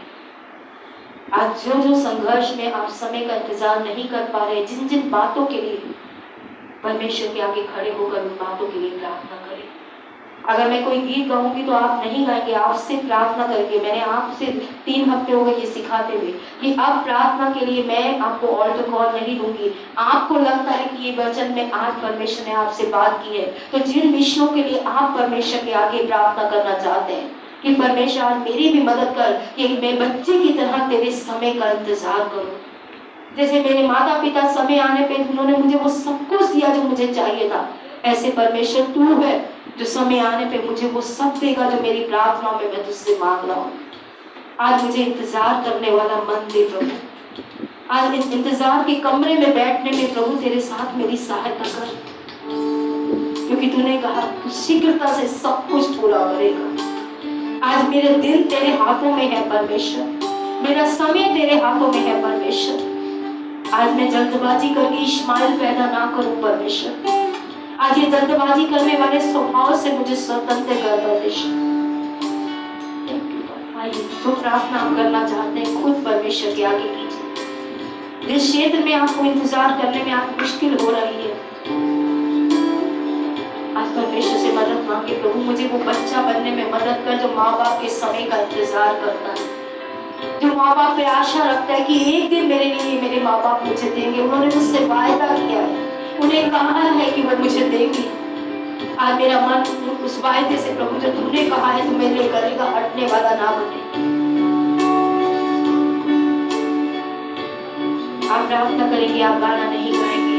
आज जो जो संघर्ष में आप समय का इंतजार नहीं कर पा रहे, जिन जिन बातों के लिए परमेश्वर के आगे खड़े होकर उन बातों के लिए प्रार्थना करें। अगर मैं कोई गीत गाऊंगी तो आप नहीं गाएंगे, आपसे प्रार्थना करेंगे। मैंने आपसे 3 हफ्ते हो गए ये सिखाते हुए कि अब प्रार्थना के लिए मैं आपको ऑल्टर कॉल नहीं दूंगी। आपको लगता है कि ये वचन में आज परमेश्वर ने आपसे बात की है, तो जिन विषयों के लिए आप परमेश्वर के आगे प्रार्थना करना चाहते हैं कि परमेश्वर आज मेरी भी मदद कर कि मैं बच्चे की तरह तेरे समय का इंतजार करूं। जैसे मेरे माता पिता समय आने पे उन्होंने मुझे वो सब कुछ दिया जो मुझे चाहिए था, ऐसे परमेश्वर तू है जो समय आने पे मुझे वो सब देगा जो मेरी प्रार्थना में मैं तुझसे मांग रहा हूँ। आज मुझे इंतजार करने वाला मन दे प्रभु। आज इस इंतजार के कमरे में बैठने में प्रभु तेरे साथ मेरी सहायता कर, क्योंकि तूने कहा तू शीघ्रता से सब कुछ पूरा करेगा। आज मेरे दिल तेरे हाथों में है परमेश्वर, मेरा समय तेरे हाथों में है परमेश्वर। आज मैं जल्दबाजी करके इश्माइल पैदा ना करूं परमेश्वर। आज ये जल्दबाजी करने वाले स्वभाव से मुझे स्वतंत्र कर परमेश्वर। आइए तो प्रार्थना हम करना चाहते हैं, खुद परमेश्वर के आगे कीजिए। जिस क्षेत्र में आपको इंतजार करने में आप मुश्किल हो रही है, आज परमेश्वर से मदद मांगे। प्रभु मुझे वो बच्चा बनने में मदद कर जो माँ बाप के समय का इंतजार करता है, जो माँ बाप पे आशा रखता है कि एक दिन मेरे लिए मेरे माँ बाप मुझे देंगे। उन्होंने मुझसे वायदा किया है, उन्हें कहा है कि वो मुझे देंगी। आज मेरा मन उस वायदे से प्रभु जो तूने कहा है तू मेरे लिए करेगा, हटने वाला ना बने। आप प्रार्थना करेंगे, आप गाना नहीं गाएंगे।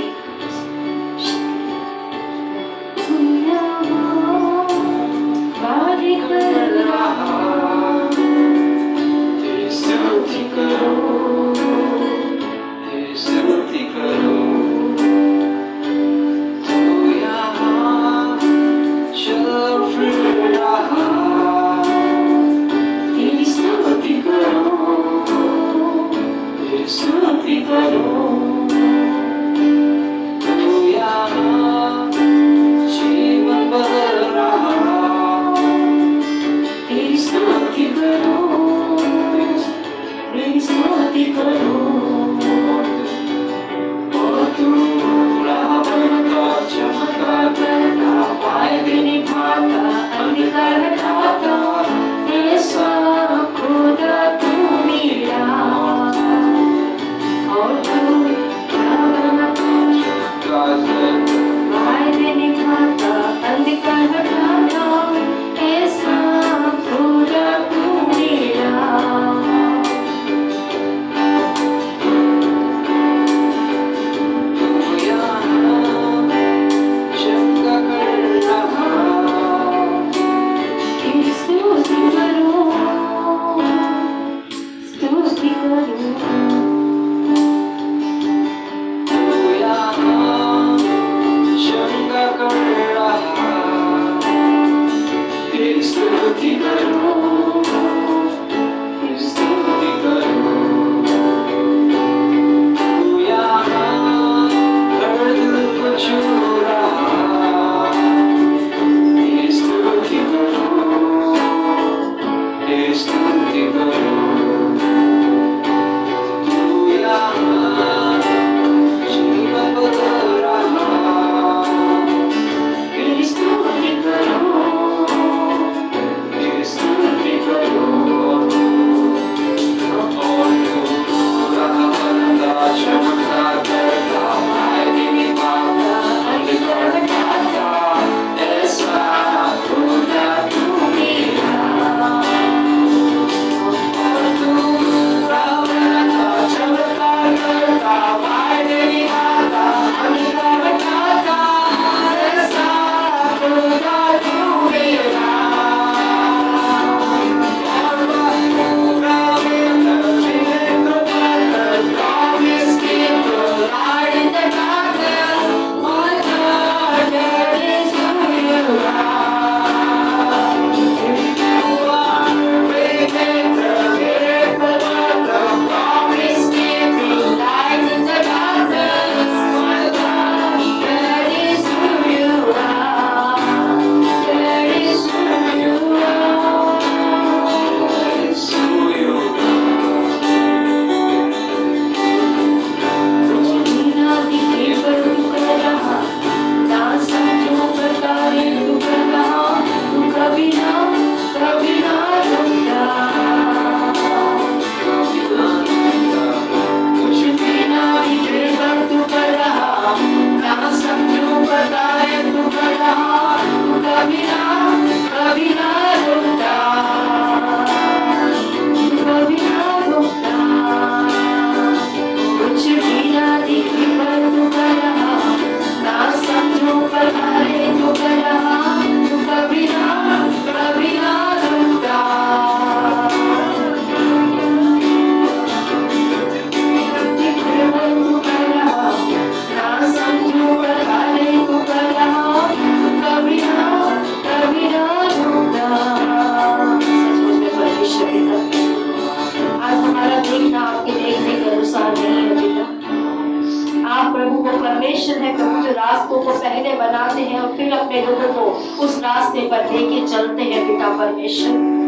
प्रभु जो रास्तों को पहले बनाते हैं और फिर अपने लोगों को उस रास्ते पर लेके चलते हैं पिता परमेश्वर।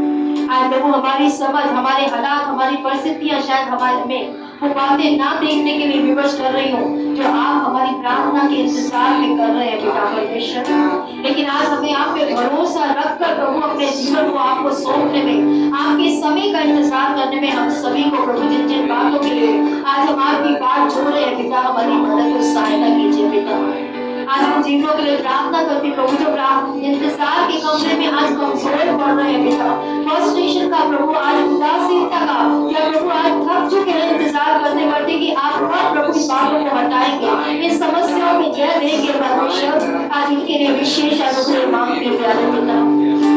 आज प्रभु हमारी समझ, हमारे हालात, हमारी परिस्थितियां शायद हमारे में वो बातें ना देखने के लिए विवश कर रही हूँ जो आप हमारी प्रार्थना के इंतजार में कर रहे हैं पिता परमेश्वर। लेकिन आज हमें आप पे भरोसा रखकर प्रभु अपने जीवन को आपको सौंपने में, आपके समय का इंतजार करने में हम सभी को प्रभु जिन जिन बातों के लिए आज हम आपकी बात जोड़ रहे हैं पिता, हमारी मदद और सहायता कीजिए पिता। आज हम जीवनों के लिए प्रार्थना करते प्रभु जो इंतजार के कमरे में आज कमजोर पड़ रहे हैं पिता, फ्रस्ट्रेशन का प्रभु, आज उदासीनता का, या प्रभु आज थक चुके हैं इंतजार करते करते कि आप कब प्रभु इस बातों को हटाएंगे, इस समस्याओं में जय देंगे परमेश्वर। आज उनके लिए विशेष अनुग्रह मांगते हैं प्यारे पिता।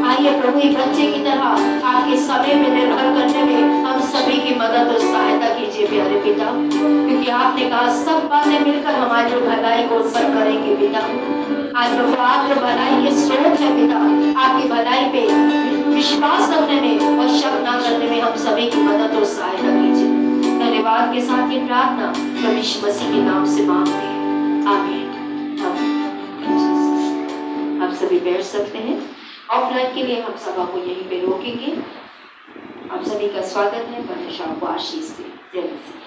आइए प्रभु एक बच्चे की तरह आपके समय में निर्भर करने में हम सभी की मदद और सहायता कीजिए प्यारे पिता, क्योंकि आपने कहा सब बातें मिलकर हमारी भलाई को उत्पन्न करेंगे पिता। आज प्रभु आप जो भलाई के स्रोत है पिता, आपकी भलाई पे विश्वास रखने में और शक न करने में हम सभी की मदद और सहायता कीजिए। धन्यवाद के साथ ये प्रार्थना प्रभु यीशु मसीह के नाम से मांगते हैं, आमीन। आप सभी बैठ सकते हैं। ऑफलाइन के लिए हम सभा को यहीं पे रोकेंगे। आप सभी का स्वागत है, परमेश्वर आपको आशीष दे। जय मसीह।